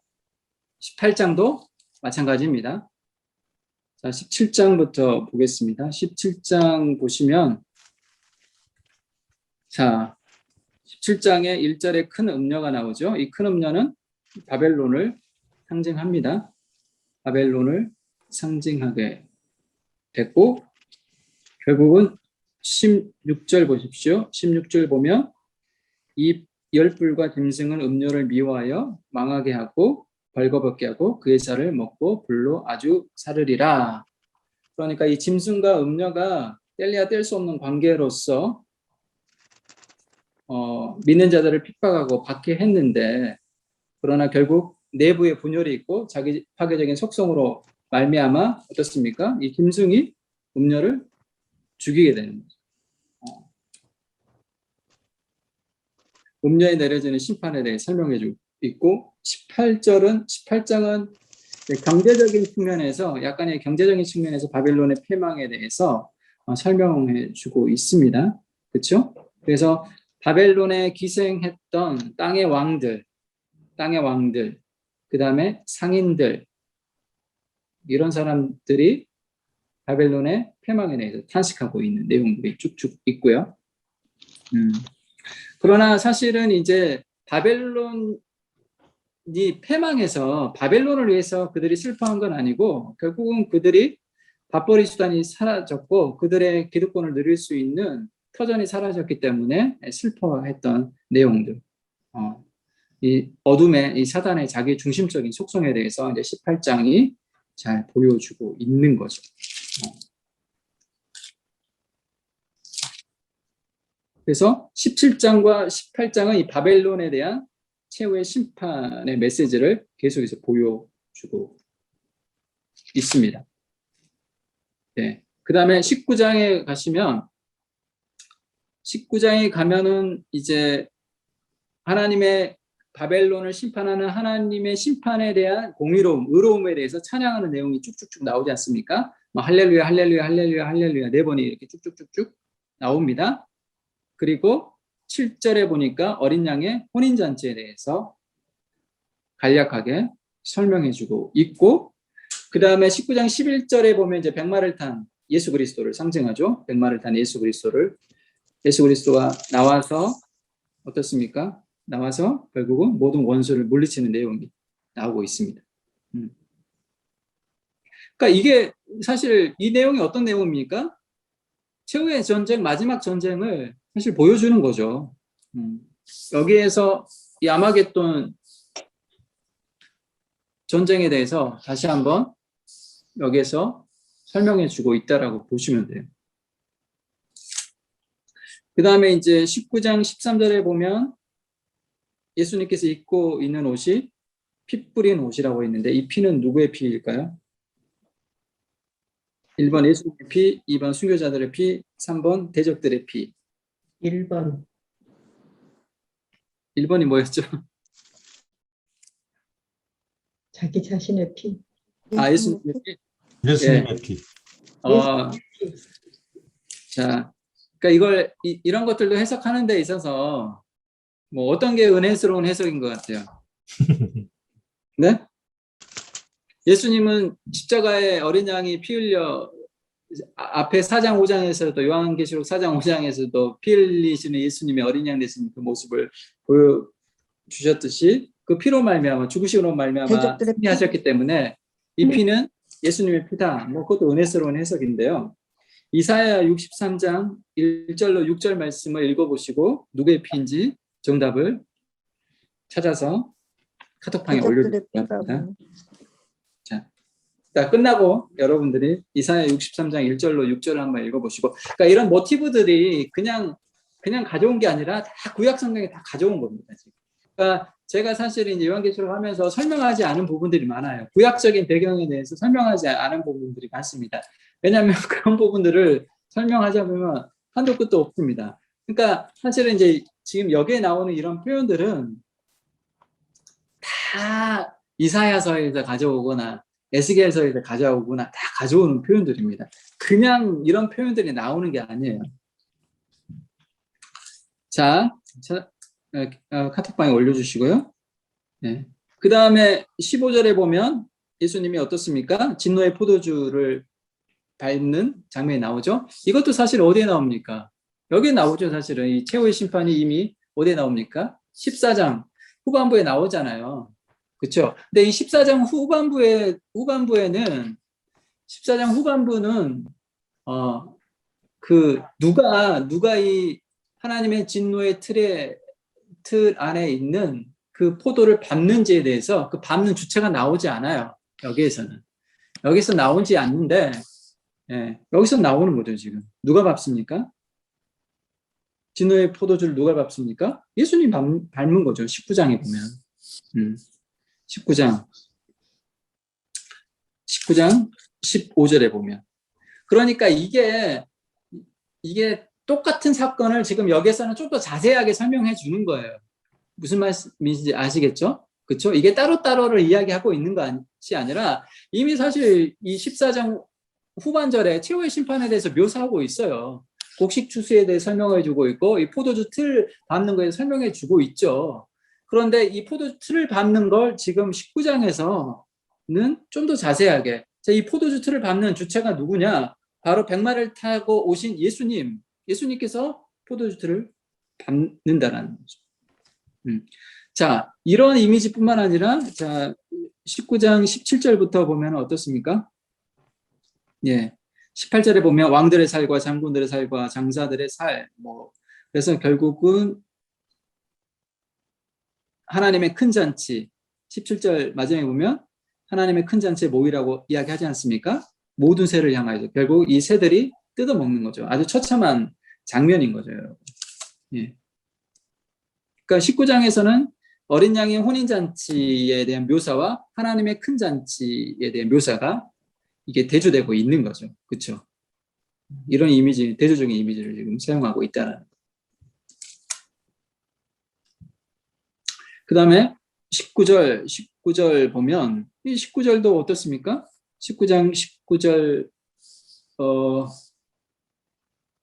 18장도 마찬가지입니다. 자, 17장부터 보겠습니다. 17장 보시면 자, 17장에 1절에 큰 음녀가 나오죠. 이 큰 음녀는 바벨론을 상징합니다. 바벨론을 상징하게 됐고 결국은 16절 보십시오. 16절 보면 이 열불과 짐승은 음료를 미워하여 망하게 하고 벌거벗게 하고 그의 살을 먹고 불로 아주 사르리라. 그러니까 이 짐승과 음료가 뗄래야 뗄 수 없는 관계로서 믿는 자들을 핍박하고 박해했는데 그러나 결국 내부에 분열이 있고 자기 파괴적인 속성으로 말미암아 어떻습니까? 이 짐승이 음료를 죽이게 되는 거죠. 음녀에 내려지는 심판에 대해 설명해 주고 있고 18장은 경제적인 측면에서 약간의 경제적인 측면에서 바벨론의 패망에 대해서 설명해 주고 있습니다. 그렇죠? 그래서 바벨론에 기생했던 땅의 왕들, 그 다음에 상인들 이런 사람들이 바벨론의 패망에 대해서 탄식하고 있는 내용들이 쭉쭉 있고요. 그러나 사실은 이제 바벨론이 패망해서 바벨론을 위해서 그들이 슬퍼한 건 아니고 결국은 그들이 밥벌이 수단이 사라졌고 그들의 기득권을 누릴 수 있는 터전이 사라졌기 때문에 슬퍼했던 내용들. 이 어둠의 이 사단의 자기 중심적인 속성에 대해서 이제 18장이 잘 보여주고 있는 거죠. 그래서 17장과 18장은 이 바벨론에 대한 최후의 심판의 메시지를 계속해서 보여주고 있습니다. 네. 그 다음에 19장에 가면은 이제 하나님의 바벨론을 심판하는 하나님의 심판에 대한 공의로움, 의로움에 대해서 찬양하는 내용이 쭉쭉쭉 나오지 않습니까? 할렐루야, 할렐루야, 할렐루야, 할렐루야 4번이 이렇게 쭉쭉쭉쭉 나옵니다. 그리고 7절에 보니까 어린 양의 혼인잔치에 대해서 간략하게 설명해주고 있고, 그 다음에 19장 11절에 보면 이제 백마를 탄 예수 그리스도를 상징하죠. 백마를 탄 예수 그리스도가 나와서 어떻습니까? 나와서 결국은 모든 원수를 물리치는 내용이 나오고 있습니다. 그러니까 이게 사실 이 내용이 어떤 내용입니까? 최후의 전쟁, 마지막 전쟁을 사실 보여주는 거죠. 여기에서 이 아마겟돈 전쟁에 대해서 다시 한번 여기에서 설명해 주고 있다라고 보시면 돼요. 그 다음에 이제 19장 13절에 보면 예수님께서 입고 있는 옷이 피 뿌린 옷이라고 있는데 이 피는 누구의 피일까요? 1번 예수님의 피, 2번 순교자들의 피, 3번 대적들의 피. 1번 1번이 뭐였죠? 자기 자신의 피. 예수님의 피. 예수님의 피. 자, 그러니까 이런 것들도 해석하는 데 있어서 뭐 어떤 게 은혜스러운 해석인 것 같아요. 네? 예수님은 십자가에 어린 양이 피 흘려 앞에 4장 5장에서도 요한계시록 4장 5장에서도 피 흘리시는 예수님의 어린 양 되신 그 모습을 보여주셨듯이 그 피로 말미암아 죽으심으로 말미암아 대적들의 피. 승리하셨기 때문에 이 피는 예수님의 피다. 뭐 그것도 은혜스러운 해석인데요. 이사야 63장 1절로 6절 말씀을 읽어보시고 누구의 피인지 정답을 찾아서 카톡방에 대적들의 올려주시기 바랍니다. 피라고. 자, 끝나고 여러분들이 이사야 63장 1절로 6절을 한번 읽어보시고, 그러니까 이런 모티브들이 그냥 가져온 게 아니라 다 구약 성경에 다 가져온 겁니다. 지금. 그러니까 제가 사실은 이제 요한계시록 하면서 설명하지 않은 부분들이 많아요. 구약적인 배경에 대해서 설명하지 않은 부분들이 많습니다. 왜냐하면 그런 부분들을 설명하자면 한도 끝도 없습니다. 그러니까 사실은 이제 지금 여기에 나오는 이런 표현들은 다 이사야서에서 가져오거나 에스겔서에서 가져오거나 다 가져오는 표현들입니다. 그냥 이런 표현들이 나오는 게 아니에요. 자, 카톡방에 올려주시고요. 네. 그 다음에 15절에 보면 예수님이 어떻습니까? 진노의 포도주를 밟는 장면이 나오죠. 이것도 사실 어디에 나옵니까? 여기에 나오죠. 사실은 이 최후의 심판이 이미 어디에 나옵니까? 14장 후반부에 나오잖아요. 그렇죠? 근데 이 14장 후반부에는 14장 후반부는 그 누가 이 하나님의 진노의 틀 안에 있는 그 포도를 밟는지에 대해서 그 밟는 주체가 나오지 않아요. 여기서 나오지 않는데, 예, 여기서 나오는 거죠. 지금 누가 밟습니까? 진노의 포도주를 누가 밟습니까? 예수님 밟는 거죠. 19장에 보면. 19장 15절에 보면. 그러니까 이게 똑같은 사건을 지금 여기서는 좀 더 자세하게 설명해 주는 거예요. 무슨 말씀인지 아시겠죠? 그렇죠? 이게 따로따로를 이야기하고 있는 것이 아니라 이미 사실 이 14장 후반절에 최후의 심판에 대해서 묘사하고 있어요. 곡식 추수에 대해 설명해 주고 있고 이 포도주 틀 밟는 거에 설명해 주고 있죠. 그런데 이 포도주 틀을 밟는 걸 지금 19장에서는 좀 더 자세하게 이 포도주 틀을 밟는 주체가 누구냐? 바로 백마를 타고 오신 예수님께서 포도주 틀을 밟는다라는 거죠. 자, 이런 이미지뿐만 아니라 자 19장 17절부터 보면 어떻습니까? 예. 18절에 보면 왕들의 살과 장군들의 살과 장사들의 살, 그래서 결국은 하나님의 큰 잔치, 17절 마지막에 보면 하나님의 큰 잔치의 모이라고 이야기하지 않습니까? 모든 새를 향하여서 결국 이 새들이 뜯어먹는 거죠. 아주 처참한 장면인 거죠, 여러분. 예. 그러니까 19장에서는 어린 양의 혼인잔치에 대한 묘사와 하나님의 큰 잔치에 대한 묘사가 이게 대조되고 있는 거죠. 그렇죠? 이런 이미지, 대조적인 이미지를 지금 사용하고 있다는 거. 그 다음에 19절 보면 이 19절도 어떻습니까? 19장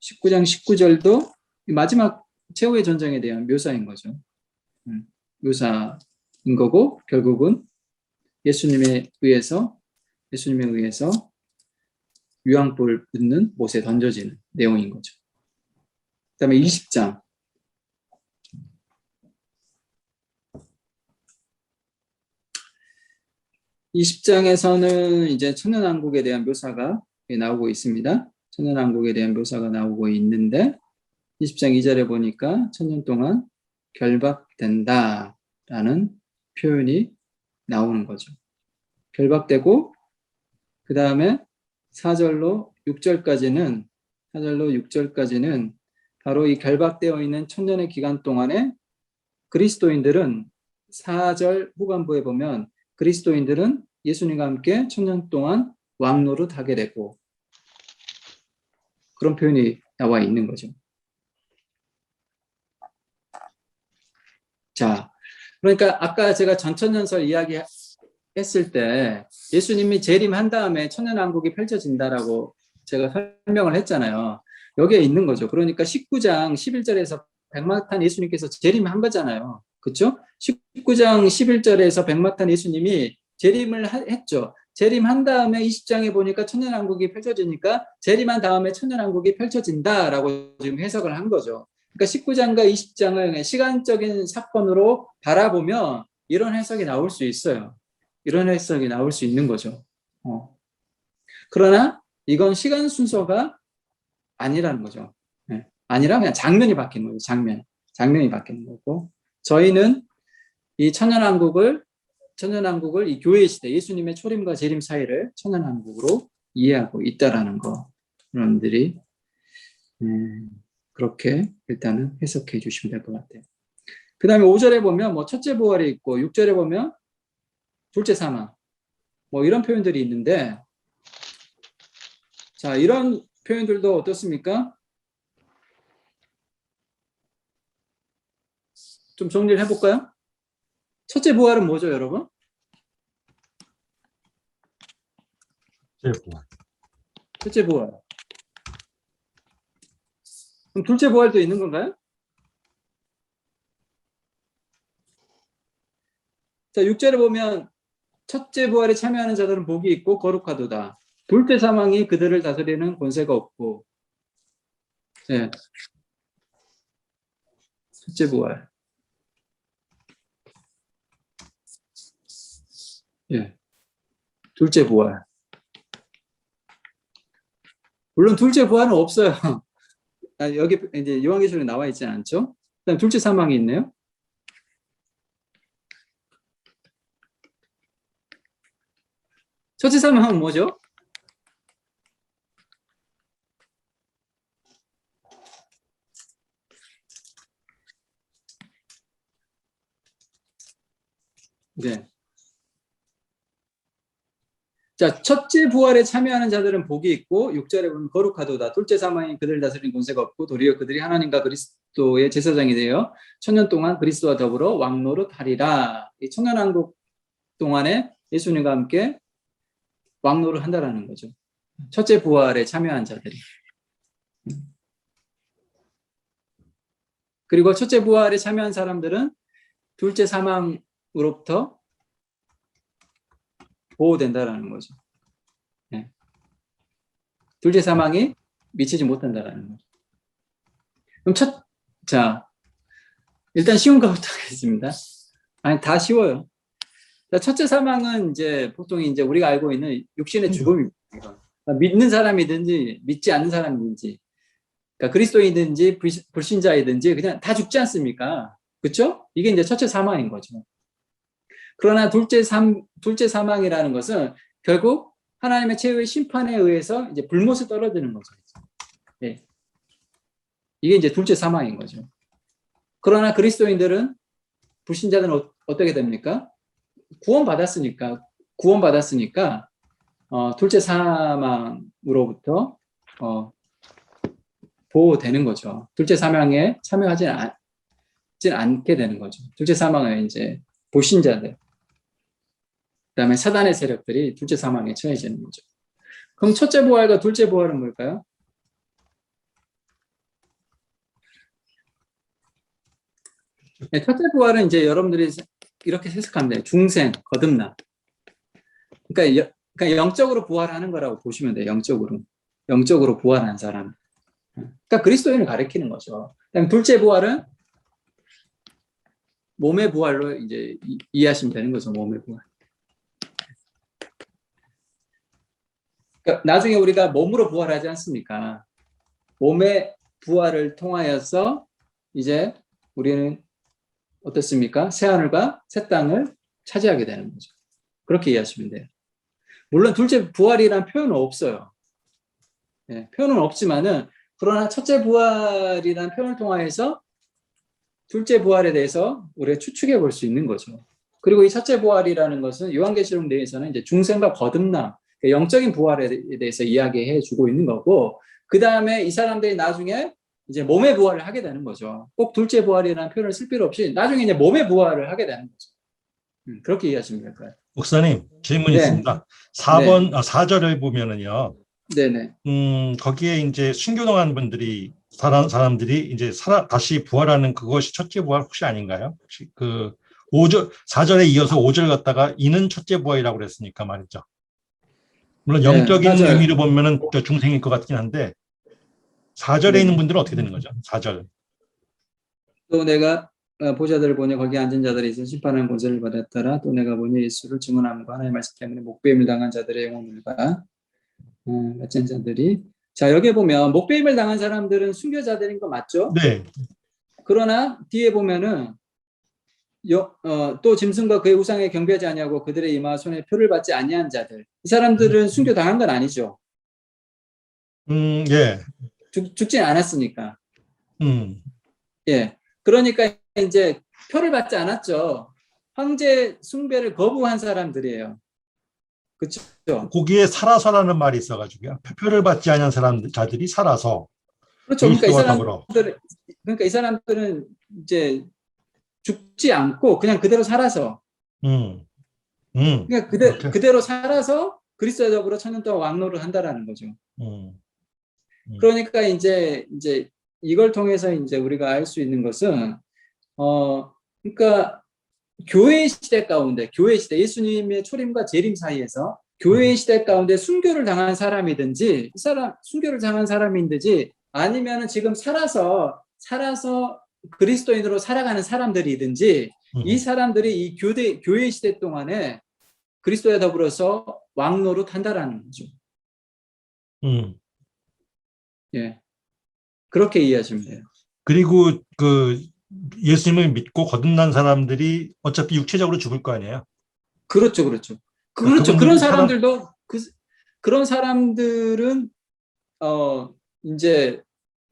19절도 마지막 최후의 전쟁에 대한 묘사인 거죠. 묘사인 거고 결국은 예수님에 의해서 유황불 붙는 못에 던져지는 내용인 거죠. 그 다음에 20장. 20장에서는 이제 천년왕국에 대한 묘사가 나오고 있습니다. 천년왕국에 대한 묘사가 나오고 있는데 20장 2절에 보니까 천년 동안 결박된다라는 표현이 나오는 거죠. 결박되고 그 다음에 4절로 6절까지는 바로 이 결박되어 있는 천년의 기간 동안에 그리스도인들은 4절 후반부에 보면 그리스도인들은 예수님과 함께 천년 동안 왕노릇 하게 되고 그런 표현이 나와 있는 거죠. 자, 그러니까 아까 제가 전천년설 이야기했을 때 예수님이 재림한 다음에 천년왕국이 펼쳐진다라고 제가 설명을 했잖아요. 여기에 있는 거죠. 그러니까 19장 11절에서 백마탄 예수님께서 재림한 거잖아요. 그렇죠? 19장 11절에서 백마탄 예수님이 재림을 했죠. 재림한 다음에 20장에 보니까 천년왕국이 펼쳐지니까 재림한 다음에 천년왕국이 펼쳐진다라고 지금 해석을 한 거죠. 그러니까 19장과 20장을 시간적인 사건으로 바라보면 이런 해석이 나올 수 있어요. 이런 해석이 나올 수 있는 거죠. 그러나 이건 시간 순서가 아니라는 거죠. 네. 아니라 그냥 장면이 바뀌는 거죠. 장면이 바뀌는 거고, 저희는 이 천년왕국을 이 교회 시대, 예수님의 초림과 재림 사이를 천년왕국으로 이해하고 있다라는 거, 여러분들이 그렇게 일단은 해석해 주시면 될 것 같아요. 그 다음에 5절에 보면 뭐 첫째 부활이 있고, 6절에 보면 둘째 사망, 뭐 이런 표현들이 있는데, 자, 이런 표현들도 어떻습니까? 좀 정리를 해볼까요? 첫째 부활은 뭐죠, 여러분? 첫째 부활. 그럼 둘째 부활도 있는 건가요? 자, 6절에 보면 첫째 부활에 참여하는 자들은 복이 있고 거룩하도다. 둘째 사망이 그들을 다스리는 권세가 없고. 네. 첫째 부활. 예. 둘째 부활. 물론 둘째 부활은 없어요. 여기 이제 요한계시록에 나와 있지 않죠? 그다음 둘째 사망이 있네요. 첫째 사망은 뭐죠? 네. 자, 첫째 부활에 참여하는 자들은 복이 있고 6절에 보면 거룩하도다. 둘째 사망이 그들을 다스리는 권세가 없고 도리어 그들이 하나님과 그리스도의 제사장이 되어 천년 동안 그리스도와 더불어 왕노릇하리라. 이 천년왕국 동안에 예수님과 함께 왕노를 한다라는 거죠. 첫째 부활에 참여한 자들이. 그리고 첫째 부활에 참여한 사람들은 둘째 사망으로부터 보호된다라는 거죠. 네. 둘째 사망이 미치지 못한다라는 거죠. 그럼 자, 일단 쉬운 거부터 하겠습니다. 아니, 다 쉬워요. 자, 첫째 사망은 이제 보통 이제 우리가 알고 있는 육신의 죽음입니다. 믿는 사람이든지 믿지 않는 사람이든지, 그러니까 그리스도인이든지 불신자이든지 그냥 다 죽지 않습니까? 그렇죠? 이게 이제 첫째 사망인 거죠. 그러나 둘째 사망이라는 것은 결국 하나님의 최후의 심판에 의해서 이제 불못에 떨어지는 거죠. 네. 이게 이제 둘째 사망인 거죠. 그러나 그리스도인들은, 불신자들은 어떻게 됩니까? 구원받았으니까 둘째 사망으로부터 보호되는 거죠. 둘째 사망에 참여하지 않게 되는 거죠. 둘째 사망은 이제 불신자들, 그다음에 사단의 세력들이 둘째 사망에 처해지는 거죠. 그럼 첫째 부활과 둘째 부활은 뭘까요? 네, 첫째 부활은 이제 여러분들이 이렇게 해석하면 돼요. 중생, 거듭남. 그러니까 영적으로 부활하는 거라고 보시면 돼요. 영적으로 부활한 사람. 그러니까 그리스도인을 가리키는 거죠. 그다음에 둘째 부활은 몸의 부활로 이제 이해하시면 되는 거죠. 몸의 부활. 그러니까 나중에 우리가 몸으로 부활하지 않습니까? 몸의 부활을 통하여서 이제 우리는 어떻습니까? 새 하늘과 새 땅을 차지하게 되는 거죠. 그렇게 이해하시면 돼요. 물론 둘째 부활이란 표현은 없어요. 네, 표현은 없지만은, 그러나 첫째 부활이라는 표현을 통하여서 둘째 부활에 대해서 우리가 추측해 볼 수 있는 거죠. 그리고 이 첫째 부활이라는 것은 요한계시록 내에서는 이제 중생과 거듭남, 영적인 부활에 대해서 이야기해 주고 있는 거고, 그 다음에 이 사람들이 나중에 이제 몸의 부활을 하게 되는 거죠. 꼭 둘째 부활이라는 표현을 쓸 필요 없이 나중에 이제 몸의 부활을 하게 되는 거죠. 그렇게 이해하시면 될 거예요. 목사님, 질문이 네. 있습니다. 4절을 보면은요. 네네. 거기에 이제 순교당한 분들이, 사람들이 이제 다시 부활하는 그것이 첫째 부활 혹시 아닌가요? 혹시 4절에 이어서 5절 갖다가 이는 첫째 부활이라고 그랬으니까 말이죠. 물론 네, 영적인 맞아요. 의미로 보면은 또 중생일 것 같긴 한데 4절에 네. 있는 분들은 어떻게 되는 거죠? 4절. 또 내가 보좌들을 보니 거기 앉은 자들이 있어 심판하는 권세를 받았더라. 또 내가 보니 예수를 증언함과 하나님의 말씀 때문에 목배임을 당한 자들의 영혼들과 몇천 자들이. 자, 여기 보면 목배임을 당한 사람들은 순교자들인 거 맞죠? 네. 그러나 뒤에 보면은 또 짐승과 그의 우상에 경배하지 아니하고 그들의 이마 손에 표를 받지 아니한 자들. 이 사람들은 순교 당한 건 아니죠. 예. 죽진 않았으니까. 음. 예. 그러니까 이제 표를 받지 않았죠. 황제 숭배를 거부한 사람들이에요. 그렇죠? 거기에 살아서라는 말이 있어가지고요. 표를 받지 않은 자들이 살아서 그렇죠. 그러니까 더불어. 이 사람들은 이제 죽지 않고 그냥 그대로 살아서 음. 그러니까 그렇게. 그대로 살아서 그리스도와 더불어 천년 동안 왕노를 한다라는 거죠. 그러니까 이제 이걸 통해서 이제 우리가 알 수 있는 것은 그러니까 교회 시대 가운데 예수님의 초림과 재림 사이에서 교회 시대 가운데 순교를 당한 사람이든지 순교를 당한 사람이든지 아니면은 지금 살아서 그리스도인으로 살아가는 사람들이든지 이 사람들이 이 교회 시대 동안에 그리스도에 더불어서 왕노릇 한다라는 거죠. 예. 그렇게 이해하시면 돼요. 그리고 그 예수님을 믿고 거듭난 사람들이 어차피 육체적으로 죽을 거 아니에요. 그렇죠. 그분들이 그런 사람들도 그런 사람들은 이제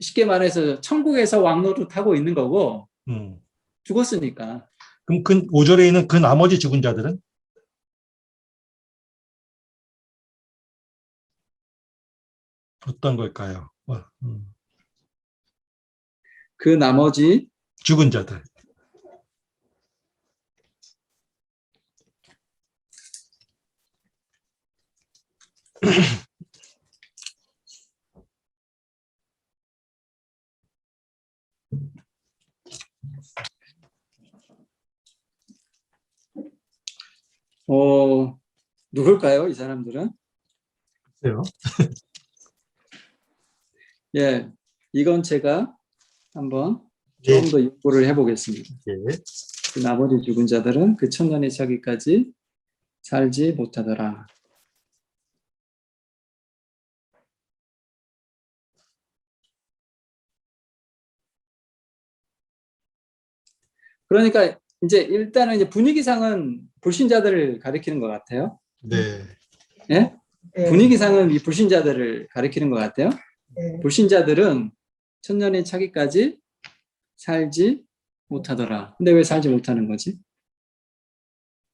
쉽게 말해서 천국에서 왕노릇 하고 있는 거고 죽었으니까. 그럼 그 5절에 있는 그 나머지 죽은 자들은 어떤 걸까요? 그 나머지 죽은 자들. 누굴까요? 이 사람들은? 글쎄요. 예, 이건 제가 한번 예. 좀 더 연구를 해보겠습니다. 예. 그 나머지 죽은 자들은 그 천년의 차기까지 살지 못하더라. 그러니까 이제 일단은 이제 분위기상은 불신자들을 가리키는 것 같아요. 네. 예? 네. 분위기상은 이 불신자들을 가리키는 것 같아요. 네. 불신자들은 천년의 차기까지 살지 못하더라. 근데 왜 살지 못하는 거지?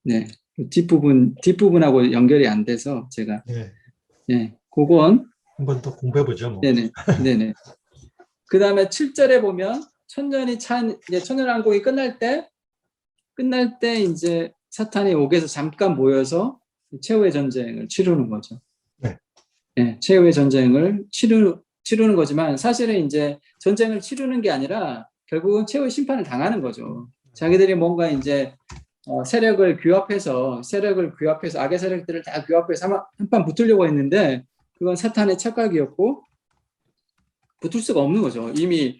네. 뒷부분하고 연결이 안 돼서 제가. 네. 예. 그건. 한번 더 공부해보죠. 뭐. 네네. 그 다음에 7절에 보면 천년왕국이 끝날 때 이제 사탄이 옥에서 잠깐 모여서 최후의 전쟁을 치르는 거죠. 네. 예, 최후의 전쟁을 치르는 거지만 사실은 이제 전쟁을 치르는 게 아니라 결국은 최후의 심판을 당하는 거죠. 자기들이 뭔가 이제 세력을 규합해서 악의 세력들을 다 규합해서 한판 붙으려고 했는데 그건 사탄의 착각이었고 붙을 수가 없는 거죠. 이미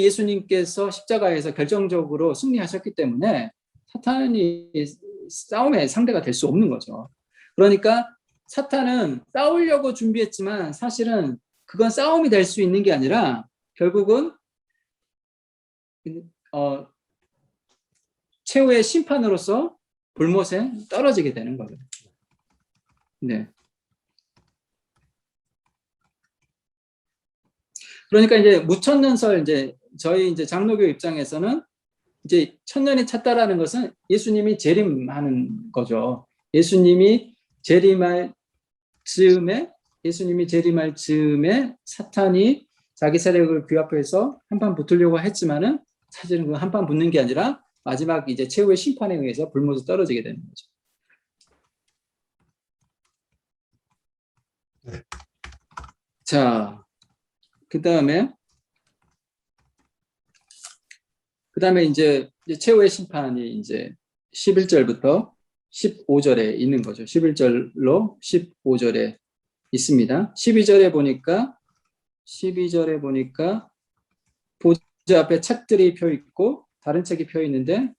예수님께서 십자가에서 결정적으로 승리하셨기 때문에 사탄이 싸움의 상대가 될 수 없는 거죠. 그러니까 사탄은 싸우려고 준비했지만 사실은 그건 싸움이 될 수 있는 게 아니라 결국은 최후의 심판으로서 불못에 떨어지게 되는 거죠. 네. 그러니까 이제 무천년설 저희 이제 장로교 입장에서는 이제 천년이 찼다라는 것은 예수님이 재림하는 거죠. 예수님이 재림할 즈음에 사탄이 자기 세력을 규합해서 한판 붙으려고 했지만은 사실은 그 한판 붙는 게 아니라 마지막 이제 최후의 심판에 의해서 불못에 떨어지게 되는 거죠. 네. 자, 그 다음에 이제 최후의 심판이 이제 11절부터 15절에 있는 거죠. 11절로 15절에 있습니다. 12절에 보니까 보좌 앞에 책들이 펴 있고 다른 책이 펴 있는데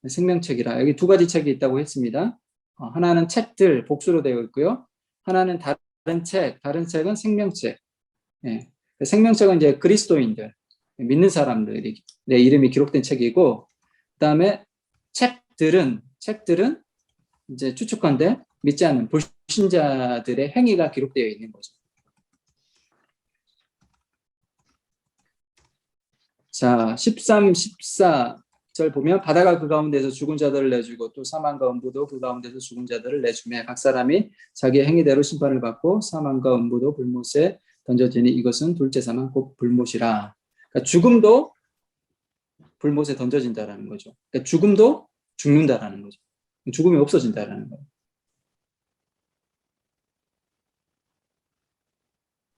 생명책이라 여기 두 가지 책이 있다고 했습니다. 하나는 책들 복수로 되어 있고요. 하나는 다른 책은 생명책. 예. 생명책은 이제 그리스도인들, 믿는 사람들의 이름이 기록된 책이고, 그다음에 책들은 이제 추측컨대 믿지 않는 불신자들의 행위가 기록되어 있는 거죠. 자, 13, 14절 보면 바다가 그 가운데서 죽은 자들을 내주고 또 사망과 음부도 그 가운데서 죽은 자들을 내주매 각 사람이 자기의 행위대로 심판을 받고 사망과 음부도 불못에 던져지니 이것은 둘째 사망 곧 불못이라. 그러니까 죽음도 불못에 던져진다라는 거죠. 그러니까 죽음도 죽는다라는 거죠. 죽음이 없어진다라는 거예요.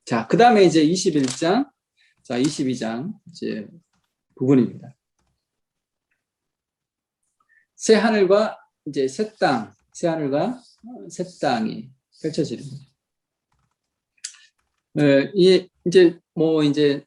자, 그 다음에 이제 21장, 자, 22장 이제 부분입니다. 새 하늘과 이제 새 하늘과 새 땅이 펼쳐지는 거죠. 이제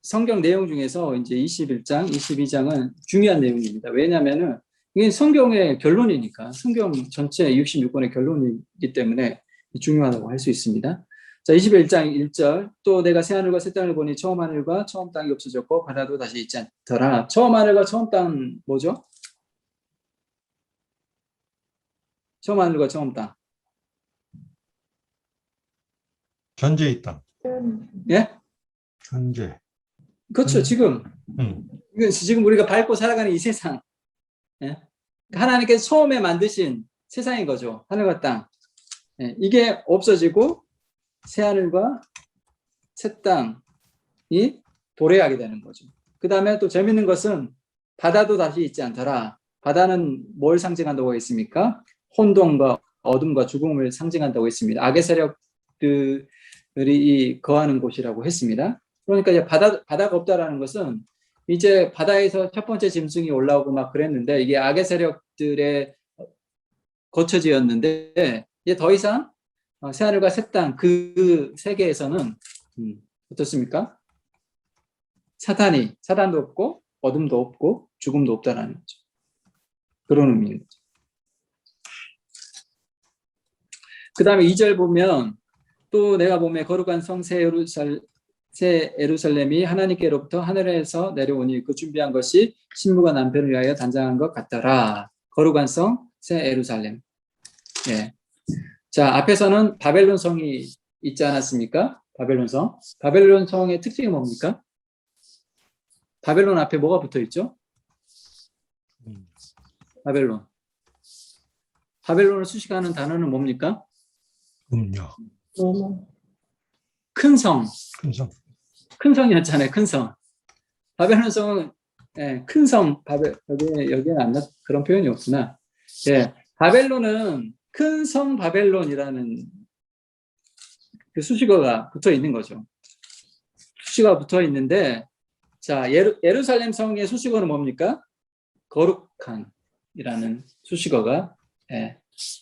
성경 내용 중에서 이제 21장, 22장은 중요한 내용입니다. 왜냐하면은 이게 성경의 결론이니까 성경 전체 66권의 결론이기 때문에 중요하다고 할 수 있습니다. 자, 21장 1절 또 내가 새 하늘과 새 땅을 보니 처음 하늘과 처음 땅이 없어졌고 바다도 다시 있지 않더라. 처음 하늘과 처음 땅 뭐죠? 처음 하늘과 처음 땅. 현재의 땅. 예? 현재. 그렇죠. 지금 이건 지금 우리가 밟고 살아가는 이 세상. 예? 하나님께서 처음에 만드신 세상인 거죠. 하늘과 땅. 예, 이게 없어지고 새 하늘과 새 땅이 도래하게 되는 거죠. 그 다음에 또 재밌는 것은 바다도 다시 있지 않더라. 바다는 뭘 상징한다고 했습니까? 혼돈과 어둠과 죽음을 상징한다고 했습니다. 악의 세력들이 거하는 곳이라고 했습니다. 그러니까 이제 바다가 없다라는 것은 이제 바다에서 첫 번째 짐승이 올라오고 막 그랬는데 이게 악의 세력들의 거처지였는데 이제 더 이상 새하늘과 새 땅 그 세계에서는 어떻습니까? 사단도 없고 어둠도 없고 죽음도 없다라는 거죠. 그런 의미인 거죠. 그 다음에 2절 보면 또 내가 보면 거룩한 성 새 예루살렘이 하나님께로부터 하늘에서 내려오니 그 준비한 것이 신부가 남편을 위하여 단장한 것 같더라. 거룩한 성 새 예루살렘. 예. 자, 앞에서는 바벨론 성이 있지 않았습니까? 바벨론 성. 바벨론 성의 특징이 뭡니까? 바벨론 앞에 뭐가 붙어 있죠? 바벨론을 수식하는 단어는 뭡니까? 음력. 큰 성. 큰 성. 성이었잖아요. 큰 성. 바벨론 성은 큰 성. 여기에는 안 그런 표현이 없구나. 예. 바벨론은 큰 성 바벨론이라는 그 수식어가 붙어 있는 거죠. 수식어가 붙어 있는데, 자, 예루살렘 성의 수식어는 뭡니까? 거룩한이라는 수식어가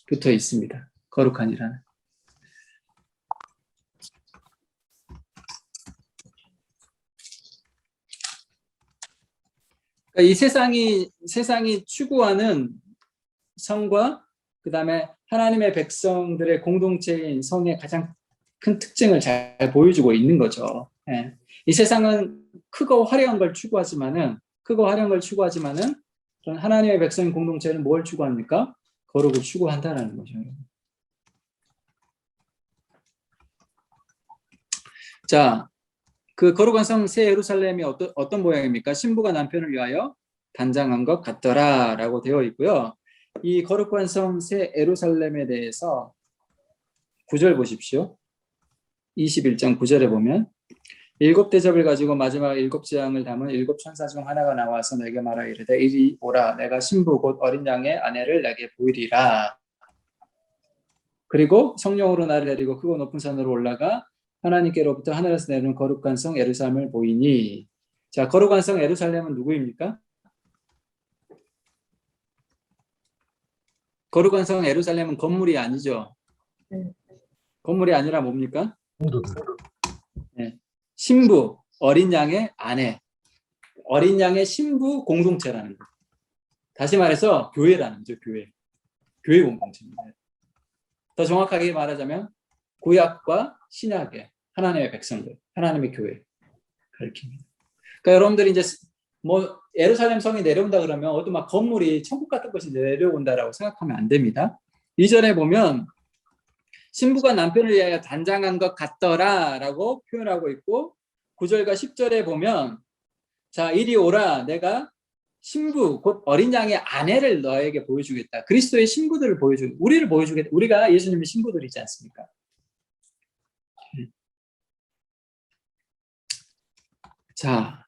붙어 있습니다. 거룩한이라는. 그러니까 이 세상이 추구하는 성과 그 다음에 하나님의 백성들의 공동체인 성의 가장 큰 특징을 잘 보여주고 있는 거죠. 예. 이 세상은 크고 화려한 걸 추구하지만은 그런 하나님의 백성인 공동체는 뭘 추구합니까? 거룩을 추구한다라는 거죠. 자, 그 거룩한 성 새 예루살렘이 어떤 모양입니까? 신부가 남편을 위하여 단장한 것 같더라라고 되어 있고요. 이 거룩한 성 새 예루살렘에 대해서 9절 보십시오. 21장 9절에 보면 7 대접을 가지고 마지막 7 재앙을 담은 7 천사 중 하나가 나와서 내게 말하 이르되 이리 오라 내가 신부 곧 어린 양의 아내를 내게 보이리라. 그리고 성령으로 나를 데리고 크고 높은 산으로 올라가 하나님께로부터 하늘에서 내려온 거룩한 성 예루살렘을 보이니. 자, 거룩한 성 예루살렘은 누구입니까? 거룩한 성 예루살렘은 건물이 아니죠. 네. 건물이 아니라 뭡니까? 성도들. 네. 신부, 어린 양의 아내, 어린 양의 신부 공동체라는 거. 다시 말해서 교회라는 거죠. 교회 공동체입니다. 더 정확하게 말하자면 구약과 신약의 하나님의 백성들, 하나님의 교회 가르칩니다. 그러니까 여러분들이 이제 뭐 예루살렘 성이 내려온다 그러면 어떤 막 건물이 천국 같은 것이 내려온다라고 생각하면 안 됩니다. 2절에 보면 신부가 남편을 위하여 단장한 것 같더라라고 표현하고 있고 9절과 10절에 보면 자 이리 오라 내가 신부 곧 어린 양의 아내를 너에게 보여주겠다. 그리스도의 신부들을 우리를 보여주겠다. 우리가 예수님의 신부들이지 않습니까? 자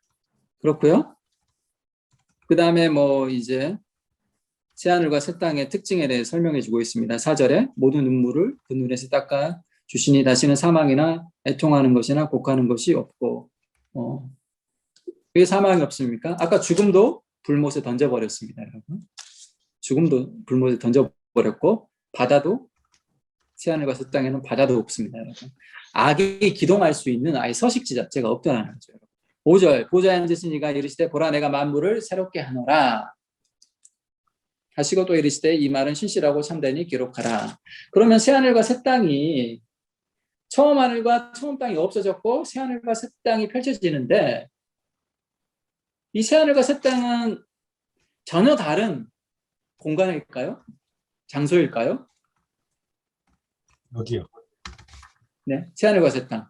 그렇고요. 그 다음에 뭐 이제 새하늘과 새 땅의 특징에 대해 설명해 주고 있습니다. 4절에 모든 눈물을 그 눈에서 닦아 주시니 다시는 사망이나 애통하는 것이나 곡하는 것이 없고 왜 사망이 없습니까? 아까 죽음도 불못에 던져버렸습니다. 여러분. 죽음도 불못에 던져버렸고 바다도 새하늘과 새 땅에는 바다도 없습니다. 여러분. 악이 기동할 수 있는 아예 서식지 자체가 없다는 거죠. 5절 보좌에 앉으신 이가 이르시되 보라 내가 만물을 새롭게 하노라 하시고 또 이르시되 이 말은 신실하고 참되니 기록하라. 그러면 새하늘과 새 땅이 처음 하늘과 처음 땅이 없어졌고 새하늘과 새 땅이 펼쳐지는데 이 새하늘과 새 땅은 전혀 다른 공간일까요? 장소일까요? 여기요. 네, 새하늘과 새 땅.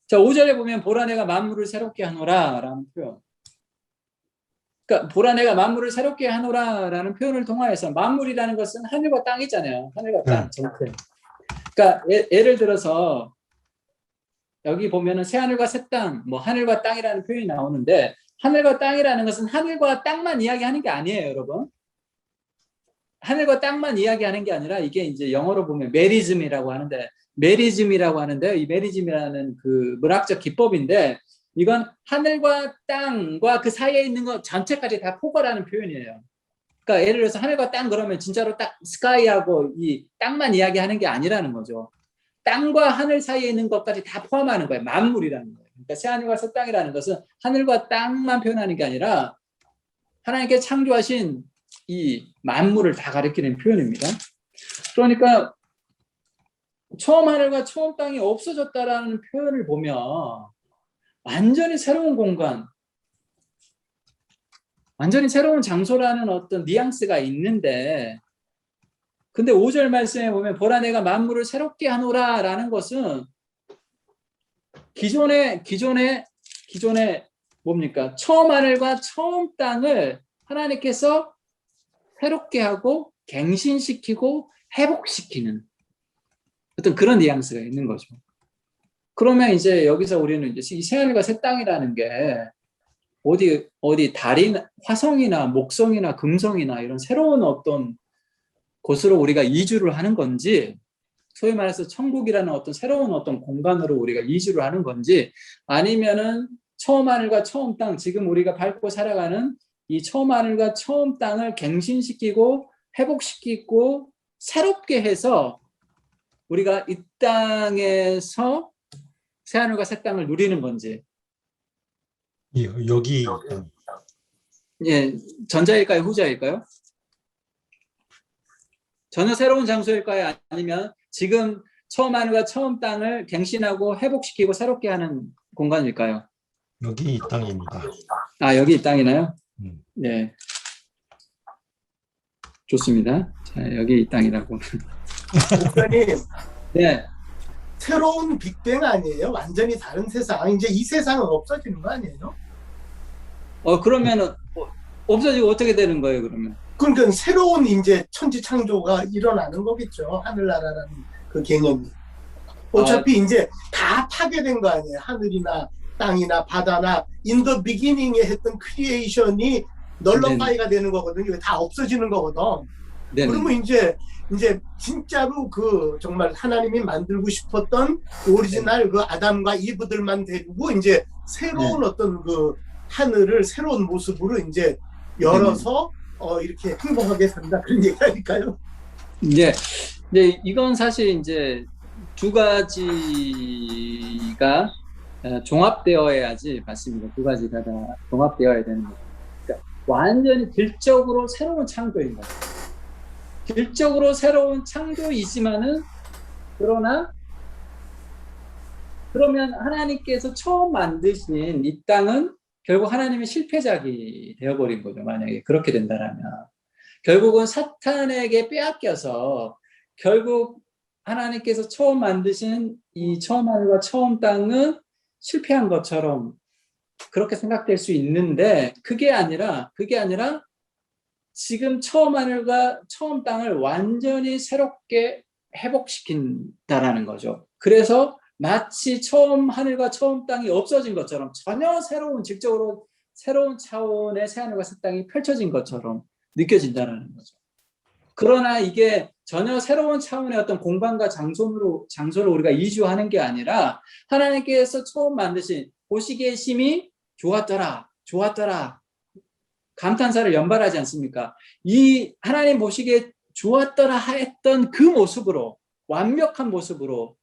자, 5절에 보면 보라 내가 만물을 새롭게 하노라 라는 표현. 그러니까 보라 내가 만물을 새롭게 하노라 라는 표현을 통하여서 만물이라는 것은 하늘과 땅이잖아요. 하늘과 땅 전체. 그러니까 예를 들어서 여기 보면은 새하늘과 새 땅, 뭐 하늘과 땅이라는 표현이 나오는데 하늘과 땅이라는 것은 하늘과 땅만 이야기하는 게 아니에요, 여러분. 하늘과 땅만 이야기하는 게 아니라 이게 이제 영어로 보면 메리즘이라고 하는데 이 메리즘이라는 그 문학적 기법인데 이건 하늘과 땅과 그 사이에 있는 것 전체까지 다 포괄하는 표현이에요. 그러니까 예를 들어서 하늘과 땅 그러면 진짜로 딱 스카이하고 이 땅만 이야기하는 게 아니라는 거죠. 땅과 하늘 사이에 있는 것까지 다 포함하는 거예요. 만물이라는 거예요. 그러니까 새하늘과 새 땅이라는 것은 하늘과 땅만 표현하는 게 아니라 하나님께 창조하신 이 만물을 다 가리키는 표현입니다. 그러니까 처음 하늘과 처음 땅이 없어졌다라는 표현을 보면 완전히 새로운 공간, 완전히 새로운 장소라는 어떤 뉘앙스가 있는데 근데 5절 말씀에 보면 보라 내가 만물을 새롭게 하노라 라는 것은 기존에 뭡니까? 처음 하늘과 처음 땅을 하나님께서 새롭게 하고 갱신시키고 회복시키는 어떤 그런 뉘앙스가 있는 거죠. 그러면 이제 여기서 우리는 이제 이 새하늘과 새 땅이라는 게 어디 달이나 화성이나 목성이나 금성이나 이런 새로운 어떤 곳으로 우리가 이주를 하는 건지 소위 말해서 천국이라는 어떤 새로운 어떤 공간으로 우리가 이주를 하는 건지 아니면은 처음 하늘과 처음 땅 지금 우리가 밟고 살아가는 이 처음 하늘과 처음 땅을 갱신시키고 회복시키고 새롭게 해서 우리가 이 땅에서 새하늘과 새 땅을 누리는 건지 여기 예, 전자일까요? 후자일까요? 전혀 새로운 장소일까요? 아니면 지금 처음 하늘과 처음 땅을 갱신하고 회복시키고 새롭게 하는 공간일까요? 여기 이 땅입니다. 아, 여기 이 땅이나요? 네. 좋습니다. 자, 여기 이 땅이라고. 목사님, 네. 새로운 빅뱅 아니에요? 완전히 다른 세상. 이제 이 세상은 없어지는 거 아니에요? 그러면은 없어지고 어떻게 되는 거예요, 그러면? 그러니까 새로운 이제 천지 창조가 일어나는 거겠죠. 하늘나라라는 그 개념이. 어차피 이제 다 파괴된 거 아니에요. 하늘이나 땅이나 바다나 in the beginning에 했던 크리에이션이 널러파이가 되는 거거든요. 다 없어지는 거거든. 네네. 그러면 이제 진짜로 그 정말 하나님이 만들고 싶었던 오리지널 그 아담과 이브들만 데리고 이제 새로운 어떤 그 하늘을 새로운 모습으로 이제 열어서 이렇게 행복하게 산다 그런 얘기 아닐까요? 이제 이건 사실 이제 두 가지가 종합되어야지 맞습니다. 두 가지가 다 종합되어야 되는 거죠. 그러니까 완전히 질적으로 새로운 창조인 거죠. 질적으로 새로운 창조이지만은 그러면 하나님께서 처음 만드신 이 땅은 결국 하나님의 실패작이 되어버린 거죠. 만약에 그렇게 된다라면. 결국은 사탄에게 빼앗겨서 결국 하나님께서 처음 만드신 이 처음 하늘과 처음 땅은 실패한 것처럼 그렇게 생각될 수 있는데 그게 아니라 지금 처음 하늘과 처음 땅을 완전히 새롭게 회복시킨다라는 거죠. 그래서 마치 처음 하늘과 처음 땅이 없어진 것처럼 전혀 새로운 질적으로 새로운 차원의 새 하늘과 새 땅이 펼쳐진 것처럼 느껴진다는 거죠. 그러나 이게 전혀 새로운 차원의 어떤 공간과 장소를 우리가 이주하는 게 아니라 하나님께서 처음 만드신 보시기에 심히 좋았더라 감탄사를 연발하지 않습니까? 이 하나님 보시기에 좋았더라 했던 그 모습으로 완벽한 모습으로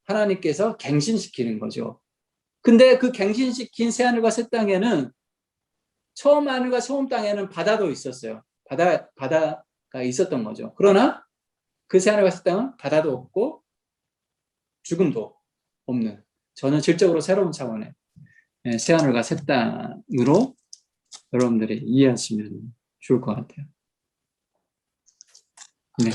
하나님께서 갱신시키는 거죠. 근데 그 갱신시킨 새 하늘과 새 땅에는 처음 하늘과 처음 땅에는 바다도 있었어요. 바다가 있었던 거죠. 그러나 그 새 하늘과 새 땅은 바다도 없고 죽음도 없는 전혀 질적으로 새로운 차원의 새 하늘과 새 땅으로 여러분들이 이해하시면 좋을 것 같아요. 네.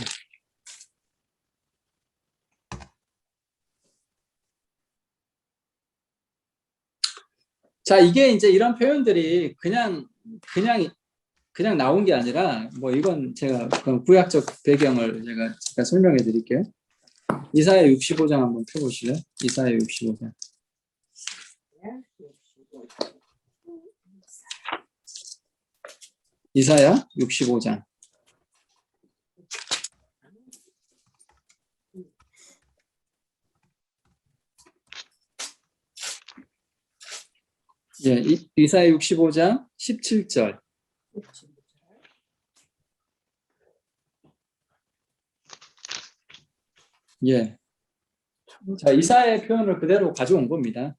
자, 이게 이제 이런 표현들이 그냥 나온 게 아니라 뭐 이건 제가 구약적 배경을 제가 설명해 드릴게요. 이사야 65장 한번 펴보실래요? 이사야 65장. 이사야 65장. 예, 이사야 65장 17절. 예. 자, 이사야의 표현을 그대로 가져온 겁니다.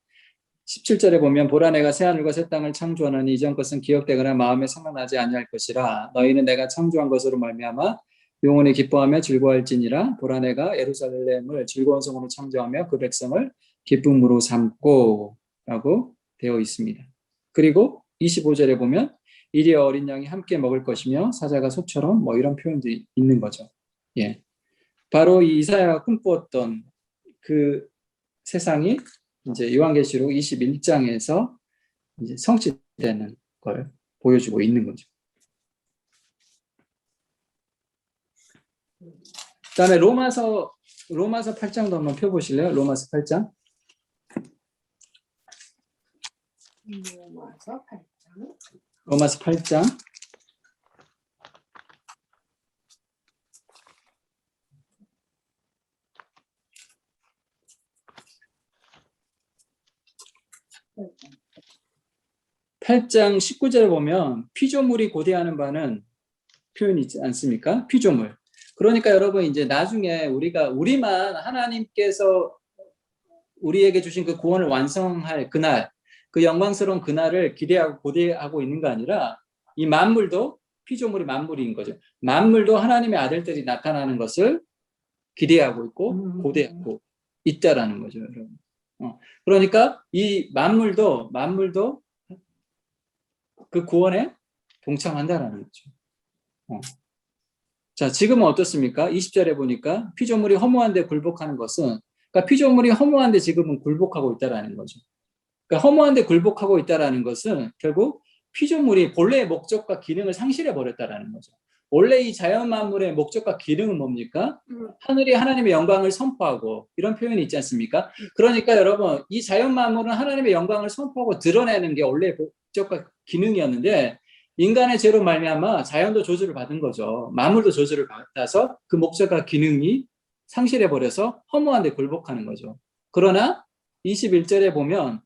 17절에 보면 보라 내가 새 하늘과 새 땅을 창조하노니 이전 것은 기억되거나 마음에 생각나지 아니할 것이라 너희는 내가 창조한 것으로 말미암아 영원히 기뻐하며 즐거워할지니라 보라 내가 예루살렘을 즐거운 성으로 창조하며 그 백성을 기쁨으로 삼고 라고 되어 있습니다. 그리고 25절에 보면 이리와 어린 양이 함께 먹을 것이며 사자가 소처럼 뭐 이런 표현들이 있는 거죠. 예. 바로 이 이사야가 꿈꾸었던 그 세상이 이제 요한계시록 21장에서 이제 성취되는 걸 보여주고 있는 거죠. 그다음에 로마서 8장도 한번 펴보실래요? 로마서 8장. 로마서 8장. (8장) 19절에 보면 피조물이 고대하는 바는 표현이 있지 않습니까? 피조물. 그러니까 여러분 이제 나중에 우리만 하나님께서 우리에게 주신 그 구원을 완성할 그날, 그 영광스러운 그날을 기대하고 고대하고 있는 거 아니라 이 만물도 피조물이 만물인 거죠. 만물도 하나님의 아들들이 나타나는 것을 기대하고 있고 고대하고 있다라는 거죠, 여러분. 그러니까 이 만물도 그 구원에 동참한다라는 거죠. 자, 지금은 어떻습니까? 20절에 보니까 피조물이 허무한데 굴복하는 것은, 그러니까 피조물이 허무한데 지금은 굴복하고 있다라는 거죠. 그러니까 허무한데 굴복하고 있다라는 것은 결국 피조물이 본래의 목적과 기능을 상실해 버렸다라는 거죠. 원래 이 자연 만물의 목적과 기능은 뭡니까? 하늘이 하나님의 영광을 선포하고 이런 표현이 있지 않습니까? 그러니까 여러분 이 자연 만물은 하나님의 영광을 선포하고 드러내는 게 원래 목적과 기능이었는데 인간의 죄로 말미암아 자연도 저주를 받은 거죠. 만물도 저주를 받아서 그 목적과 기능이 상실해 버려서 허무한데 굴복하는 거죠. 그러나 21절에 보면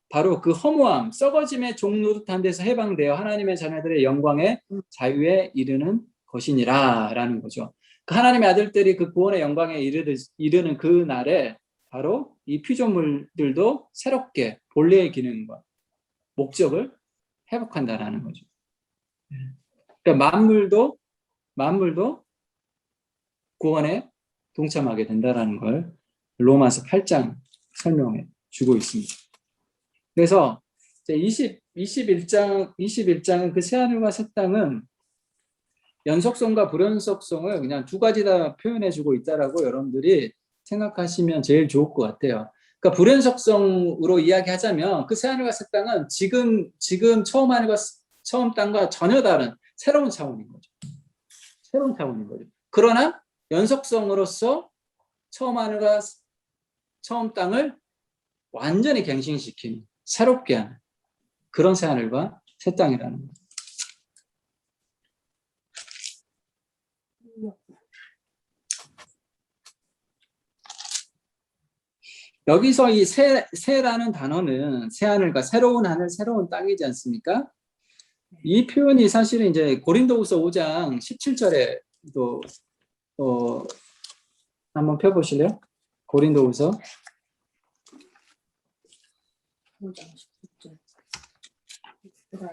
바로 그 허무함, 썩어짐의 종노릇한 데서 해방되어 하나님의 자녀들의 영광의 자유에 이르는 것이니라라는 거죠. 그 하나님의 아들들이 그 구원의 영광에 이르는 그 날에 바로 이 피조물들도 새롭게 본래의 기능과 목적을 회복한다라는 거죠. 그러니까 만물도 구원에 동참하게 된다라는 걸 로마서 8장 설명해 주고 있습니다. 그래서 21장은 그 새하늘과 새 땅은 연속성과 불연속성을 그냥 두 가지 다 표현해 주고 있다라고 여러분들이 생각하시면 제일 좋을 것 같아요. 그러니까 불연속성으로 이야기하자면 그 새하늘과 새 땅은 지금 처음 하늘과 처음 땅과 전혀 다른 새로운 차원인 거죠. 새로운 차원인 거죠. 그러나 연속성으로서 처음 하늘과 처음 땅을 완전히 갱신시키는, 새롭게 하는 그런 새하늘과 새 땅이라는 거죠. 여기서 이 새라는 단어는 새하늘과 새로운 하늘, 새로운 땅이지 않습니까? 이 표현이 사실은 이제 고린도후서 5장 17절에도 한번 펴보실래요? 고린도후서 5장 10절.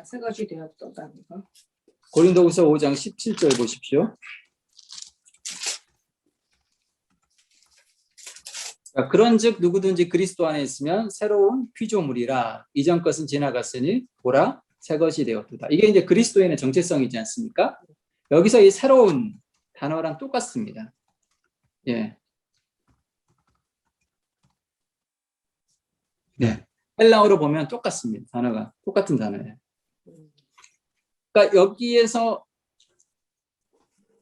새 것이 되었다니까. 고린도후서 5장 17절 보십시오. 그런즉 누구든지 그리스도 안에 있으면 새로운 피조물이라. 이전 것은 지나갔으니 보라 새 것이 되었도다. 이게 이제 그리스도인의 정체성이지 않습니까? 여기서 이 새로운 단어랑 똑같습니다. 예. 네. 헬라어로 보면 똑같습니다. 단어가 똑같은 단어예요. 그러니까 여기에서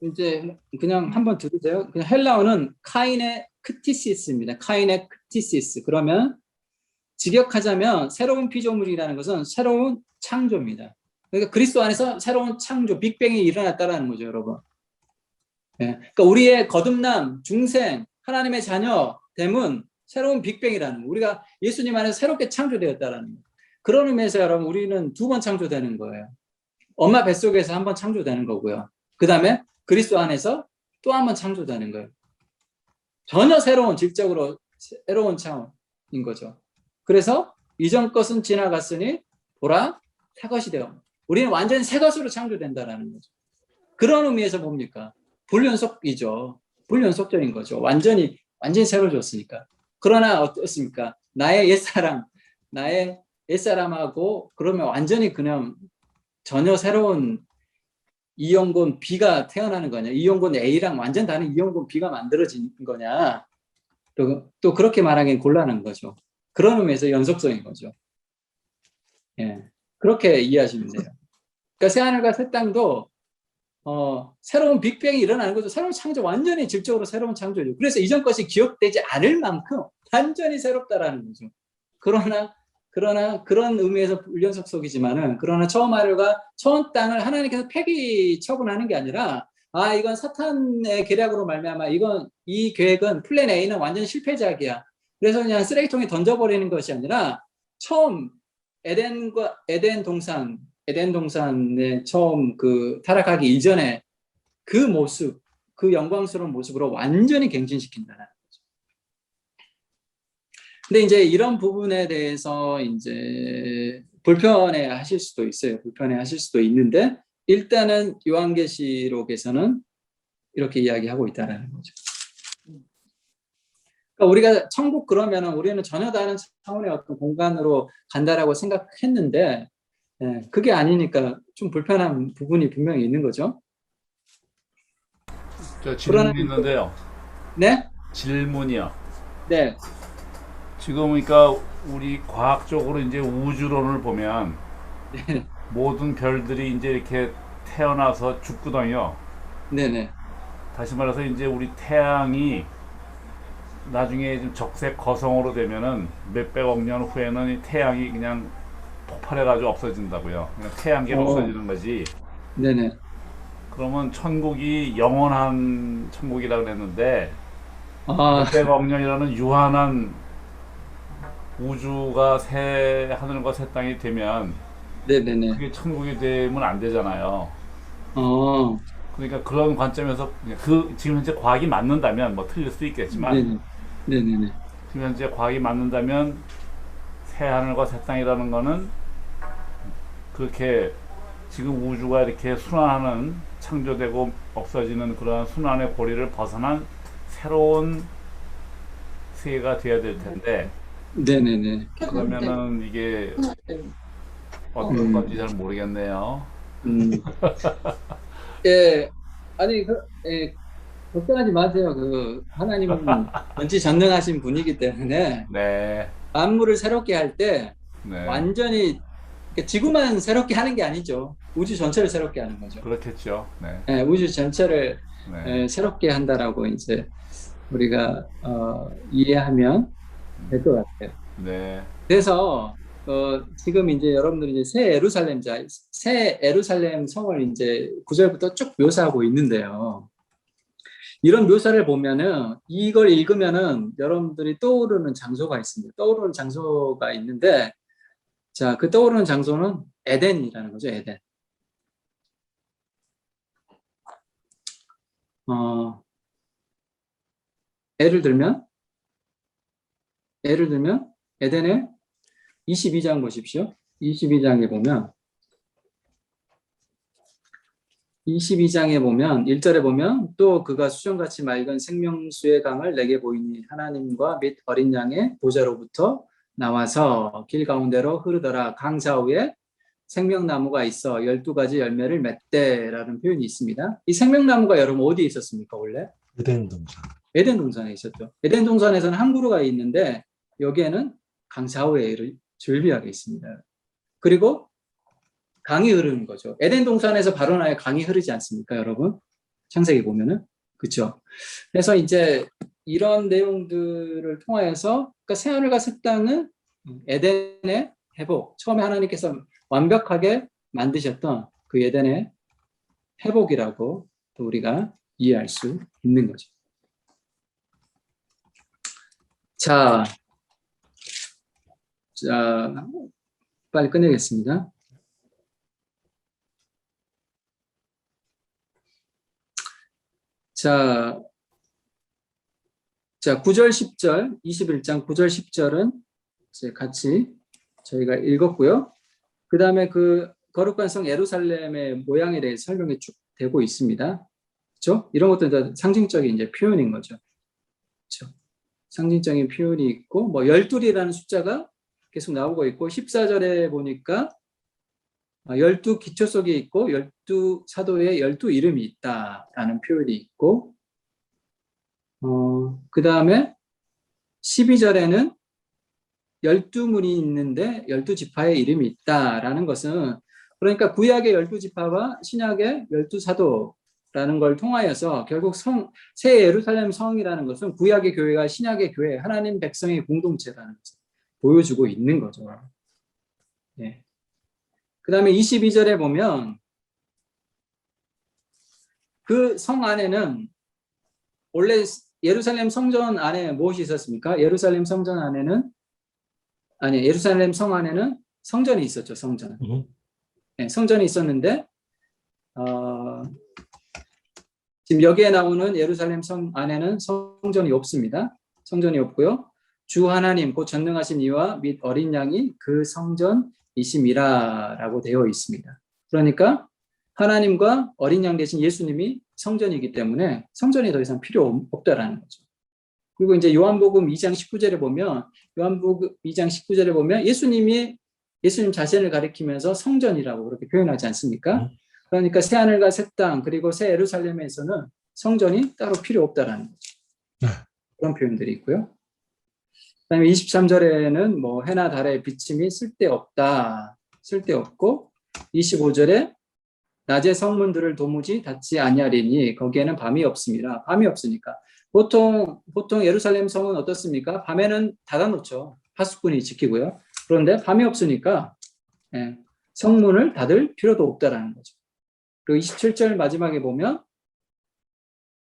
이제 그냥 한번 들으세요. 그냥 헬라어는 카이네 크티시스입니다. 카이네 크티시스. 그러면 직역하자면 새로운 피조물이라는 것은 새로운 창조입니다. 그러니까 그리스도 안에서 새로운 창조, 빅뱅이 일어났다라는 거죠, 여러분. 예. 그러니까 우리의 거듭남, 중생, 하나님의 자녀, 됨은 새로운 빅뱅이라는 거. 우리가 예수님 안에서 새롭게 창조되었다라는 거. 그런 의미에서 여러분 우리는 두 번 창조되는 거예요. 엄마 뱃속에서 한 번 창조되는 거고요. 그 다음에 그리스도 안에서 또 한 번 창조되는 거예요. 전혀 새로운, 질적으로 새로운 차원인 거죠. 그래서 이전 것은 지나갔으니 보라 새 것이 되어. 우리는 완전히 새 것으로 창조된다라는 거죠. 그런 의미에서 뭡니까? 불연속이죠. 불연속적인 거죠. 완전히 새로워졌으니까. 그러나 어떻습니까? 나의 옛사람하고 그러면 완전히 그냥 전혀 새로운 이형곤 B가 태어나는 거냐? 이형곤 A랑 완전 다른 이형곤 B가 만들어진 거냐? 또 그렇게 말하기엔 곤란한 거죠. 그런 의미에서 연속성인 거죠. 예, 그렇게 이해하시면 돼요. 그러니까 새하늘과 새 땅도 새로운 빅뱅이 일어나는 거죠. 새로운 창조, 완전히 질적으로 새로운 창조죠. 그래서 이전 것이 기억되지 않을 만큼 완전히 새롭다라는 거죠. 그러나 그런 의미에서 불연속성이지만은 그러나 처음 하늘과 처음 땅을 하나님께서 폐기 처분하는 게 아니라 이건 사탄의 계략으로 말미암아 이 계획은 플랜 A는 완전 실패작이야. 그래서 그냥 쓰레기통에 던져버리는 것이 아니라 처음 에덴 동산의 처음 그 타락하기 이전에 그 모습, 그 영광스러운 모습으로 완전히 갱신시킨다는 거죠. 근데 이제 이런 부분에 대해서 이제 불편해 하실 수도 있어요. 불편해 하실 수도 있는데 일단은 요한계시록에서는 이렇게 이야기하고 있다는 거죠. 그러니까 우리가 천국 그러면은 우리는 전혀 다른 차원의 어떤 공간으로 간다라고 생각했는데 그게 아니니까 좀 불편한 부분이 분명히 있는 거죠. 저 질문이 있는데요. 네? 질문이요. 네. 지금 그러니까 우리 과학적으로 이제 우주론을 보면 네. 모든 별들이 이제 이렇게 태어나서 죽거든요. 네네. 다시 말해서 이제 우리 태양이 나중에 좀 적색 거성으로 되면은 몇백억 년 후에는 이 태양이 그냥 폭발해가지고 없어진다고요. 그냥 태양계가 없어지는 거지. 네네. 그러면 천국이 영원한 천국이라고 그랬는데 아, 몇백억 년이라는 유한한 우주가 새 하늘과 새 땅이 되면 네네네. 그게 천국이 되면 안 되잖아요. 어, 그러니까 그런 관점에서 그 지금 현재 과학이 맞는다면 뭐 틀릴 수 있겠지만 네네. 네네네. 지금 현재 과학이 맞는다면 새 하늘과 새 땅이라는 거는 그렇게 지금 우주가 이렇게 순환하는 창조되고 없어지는 그러한 순환의 고리를 벗어난 새로운 세계가 돼야 될 텐데 네네네. 그러면은 이게 어떤 음. 건지 잘 모르겠네요. 음. 예, 아니, 예, 걱정하지 마세요. 하나님은 전지전능하신 분이기 때문에 네, 만물을 새롭게 할 때 네, 완전히 그러니까 지구만 새롭게 하는 게 아니죠. 우주 전체를 새롭게 하는 거죠. 그렇겠죠. 네, 예, 우주 전체를 네, 새롭게 한다라고 이제 우리가 이해하면 될 것 같아요. 네, 그래서 지금 이제 여러분들이 이제 새 예루살렘 성을 이제 9절부터 쭉 묘사하고 있는데요. 이런 묘사를 보면은 이걸 읽으면은 여러분들이 떠오르는 장소가 있습니다. 떠오르는 장소가 있는데 자, 그 떠오르는 장소는 에덴이라는 거죠. 에덴. 예를 들면 에덴의 22장 보십시오. 22장에 보면 1절에 보면 또 그가 수정같이 맑은 생명수의 강을 내게 보이니 하나님과 및 어린 양의 보좌로부터 나와서 길 가운데로 흐르더라. 강 좌우에 생명나무가 있어 12가지 열매를 맺대라는 표현이 있습니다. 이 생명나무가 여러분 어디에 있었습니까 원래? 에덴 동산. 에덴 동산에 있었죠. 에덴 동산에서는 한 그루가 있는데 여기에는 강 좌우에 즐비하게 있습니다. 그리고 강이 흐르는 거죠. 에덴 동산에서 발원하여 강이 흐르지 않습니까, 여러분? 창세기 보면은. 그렇죠. 그래서 이제 이런 내용들을 통하여서 그러니까 새하늘과 새 땅은 에덴의 회복. 처음에 하나님께서 완벽하게 만드셨던 그 에덴의 회복이라고 또 우리가 이해할 수 있는 거죠. 자, 빨리 끝내겠습니다. 자, 9절, 10절, 21장 9절, 10절은 이제 같이 저희가 읽었고요. 그 다음에 그 거룩한 성 예루살렘의 모양에 대해서 설명이 쭉 되고 있습니다. 그렇죠? 이런 것도 상징적인 이제 표현인 거죠. 그렇죠? 상징적인 표현이 있고, 뭐, 12이라는 숫자가 계속 나오고 있고, 14절에 보니까 12 기초 속에 있고, 12 사도의 12 이름이 있다라는 표현이 있고, 그 다음에 12절에는 12문이 있는데 12지파의 이름이 있다라는 것은, 그러니까 구약의 12지파와 신약의 12사도라는 걸 통하여서 결국 새 예루살렘 성이라는 것은 구약의 교회와 신약의 교회, 하나님 백성의 공동체라는 것을 보여주고 있는 거죠. 예. 그 다음에 22절에 보면 그 성 안에는 원래 예루살렘 성전 안에 무엇이 있었습니까? 예루살렘 성전 안에는 예루살렘 성 안에는 성전이 있었죠. 성전. 네, 성전이 있었는데 지금 여기에 나오는 예루살렘 성 안에는 성전이 없습니다. 성전이 없고요. 주 하나님 곧 전능하신 이와 및 어린 양이 그 성전이심이라라고 되어 있습니다. 그러니까 하나님과 어린 양 대신 예수님이 성전이기 때문에 성전이 더 이상 필요 없다라는 거죠. 그리고 이제 요한복음 2장 19절에 보면 예수님 자신을 가리키면서 성전이라고 그렇게 표현하지 않습니까? 그러니까 새 하늘과 새 땅 그리고 새 예루살렘에서는 성전이 따로 필요 없다라는 거죠. 그런 표현들이 있고요. 그다음에 23절에는 뭐 해나 달의 비침이 쓸데없고 25절에 낮에 성문들을 도무지 닫지 아니하리니 거기에는 밤이 없습니다. 밤이 없으니까 보통 예루살렘 성은 어떻습니까? 밤에는 닫아놓죠. 파수꾼이 지키고요. 그런데 밤이 없으니까 성문을 닫을 필요도 없다라는 거죠. 그리고 27절 마지막에 보면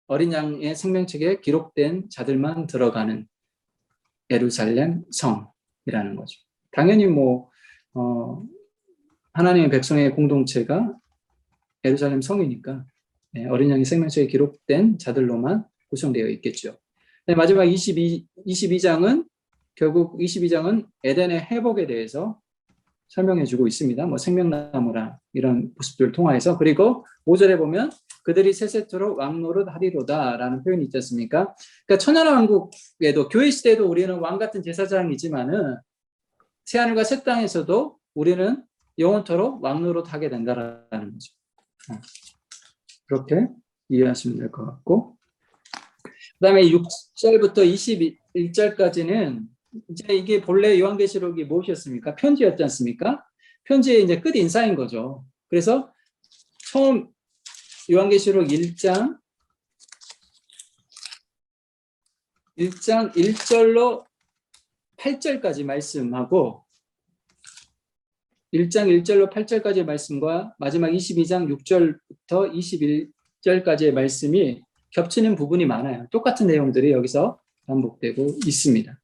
어린 양의 생명책에 기록된 자들만 들어가는 예루살렘 성. 성이라는 거죠. 당연히 하나님의 백성의 공동체가 예루살렘 성이니까 어린 양의 생명책에 기록된 자들로만 구성되어 있겠죠. 마지막 22장은 결국 22장은 에덴의 회복에 대해서 설명해 주고 있습니다. 생명나무라 이런 모습들을 통하여서. 그리고 5절에 보면 그들이 세세토록 왕노릇 하리로다 라는 표현이 있지 않습니까? 그러니까 천연왕국에도 교회 시대에도 우리는 왕 같은 제사장이지만은 새하늘과 새 땅에서도 우리는 영원토록 왕노릇 하게 된다라는 거죠. 그렇게 이해하시면 될 것 같고, 그 다음에 6절부터 21절까지는 이제 이게 본래 요한계시록이 무엇이었습니까? 편지였지 않습니까? 편지의 이제 끝 인사인 거죠. 그래서 처음 요한계시록 1장 1절로 8절까지 말씀하고 1장 1절로 8절까지의 말씀과 마지막 22장 6절부터 21절까지의 말씀이 겹치는 부분이 많아요. 똑같은 내용들이 여기서 반복되고 있습니다.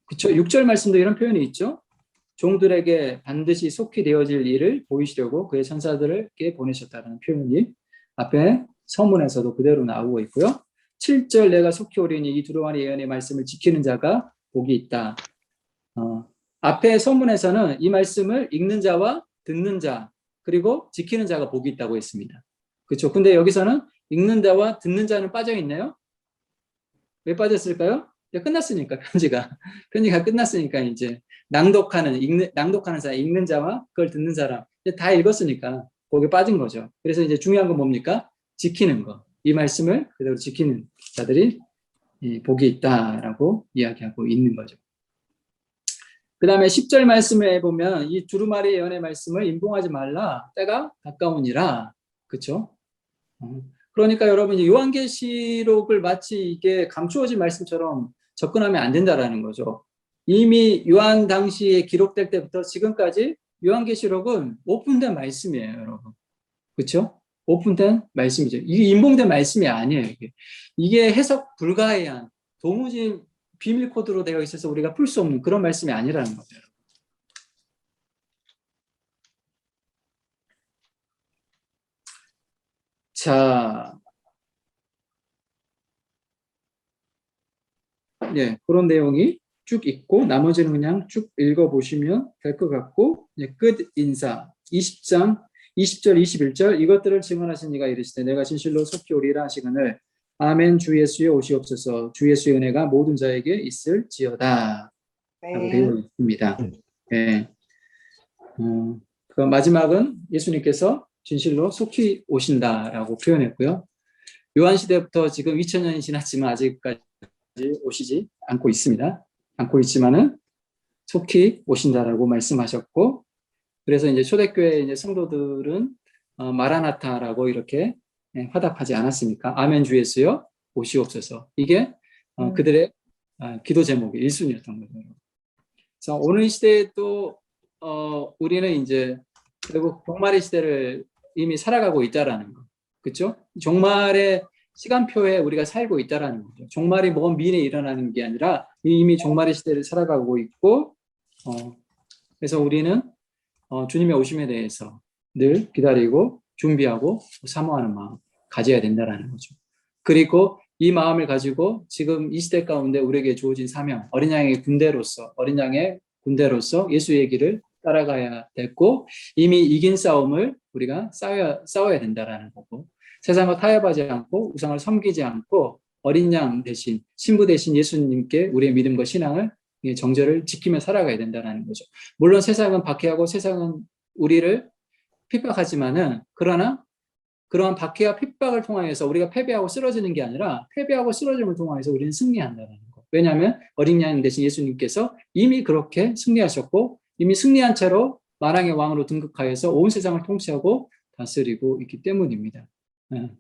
그렇죠. 6절 말씀도 이런 표현이 있죠. 종들에게 반드시 속히 되어질 일을 보이시려고 그의 천사들에게 보내셨다는 표현이 앞에 서문에서도 그대로 나오고 있고요. 7절 내가 속히 오리니 이 두루마리 예언의 말씀을 지키는 자가 복이 있다. 앞에 서문에서는 이 말씀을 읽는 자와 듣는 자 그리고 지키는 자가 복이 있다고 했습니다. 그렇죠. 근데 여기서는 읽는 자와 듣는 자는 빠져 있나요? 왜 빠졌을까요? 끝났으니까 편지가 끝났으니까 이제 낭독하는 사람, 읽는 자와 그걸 듣는 사람 다 읽었으니까 거기에 빠진 거죠. 그래서 이제 중요한 건 뭡니까? 지키는 거. 이 말씀을 그대로 지키는 자들이 복이 있다라고 이야기하고 있는 거죠. 그 다음에 10절 말씀에 보면 이 두루마리 예언의 말씀을 임봉하지 말라 때가 가까우니라. 그렇죠? 그러니까 여러분 요한계시록을 마치 이게 감추어진 말씀처럼 접근하면 안 된다라는 거죠. 이미 요한 당시에 기록될 때부터 지금까지 요한계시록은 오픈된 말씀이에요, 여러분. 그렇죠? 오픈된 말씀이죠. 이게 임봉된 말씀이 아니에요. 이게 해석 불가해한 도무지 비밀 코드로 되어 있어서 우리가 풀 수 없는 그런 말씀이 아니라는 거죠. 자, 그런 내용이 쭉 있고 나머지는 그냥 쭉 읽어보시면 될 것 같고 끝 인사 20장 20절 21절 이것들을 증언하신 이가 이르시되 내가 진실로 속히 오리라 하시거늘 아멘 주 예수의 오시옵소서 주 예수의 은혜가 모든 자에게 있을지어다 라고 되어 있습니다. 그 마지막은 예수님께서 진실로 속히 오신다라고 표현했고요. 요한시대부터 지금 2000년이 지났지만 아직까지 오시지 않고 있습니다. 않고 있지만은 속히 오신다라고 말씀하셨고, 그래서 이제 초대교회 이제 성도들은 마라나타라고 이렇게 화답하지 않았습니까? 아멘 주 예수여 오시옵소서. 이게 그들의 기도 제목이 1순위였던 거죠. 그래서 오늘 시대에도 우리는 이제 결국 종말의 시대를 이미 살아가고 있다라는 거, 그렇죠? 종말의 시간표에 우리가 살고 있다라는 거죠. 종말이 먼 미래에 일어나는 게 아니라 이미 종말의 시대를 살아가고 있고, 그래서 우리는 주님의 오심에 대해서 늘 기다리고 준비하고 사모하는 마음 가져야 된다라는 거죠. 그리고 이 마음을 가지고 지금 이 시대 가운데 우리에게 주어진 사명, 어린 양의 군대로서 예수의 길을 따라가야 됐고 이미 이긴 싸움을 우리가 싸워야 된다라는 거고 세상과 타협하지 않고 우상을 섬기지 않고 어린 양 대신 신부 대신 예수님께 우리의 믿음과 신앙을 정절을 지키며 살아가야 된다는 거죠. 물론 세상은 박해하고 세상은 우리를 핍박하지만은 그러나 그러한 박해와 핍박을 통하여서 우리가 패배하고 쓰러지는 게 아니라 패배하고 쓰러짐을 통하여서 우리는 승리한다는 거. 왜냐하면 어린 양 대신 예수님께서 이미 그렇게 승리하셨고 이미 승리한 채로 만왕의 왕으로 등극하여서 온 세상을 통치하고 다스리고 있기 때문입니다.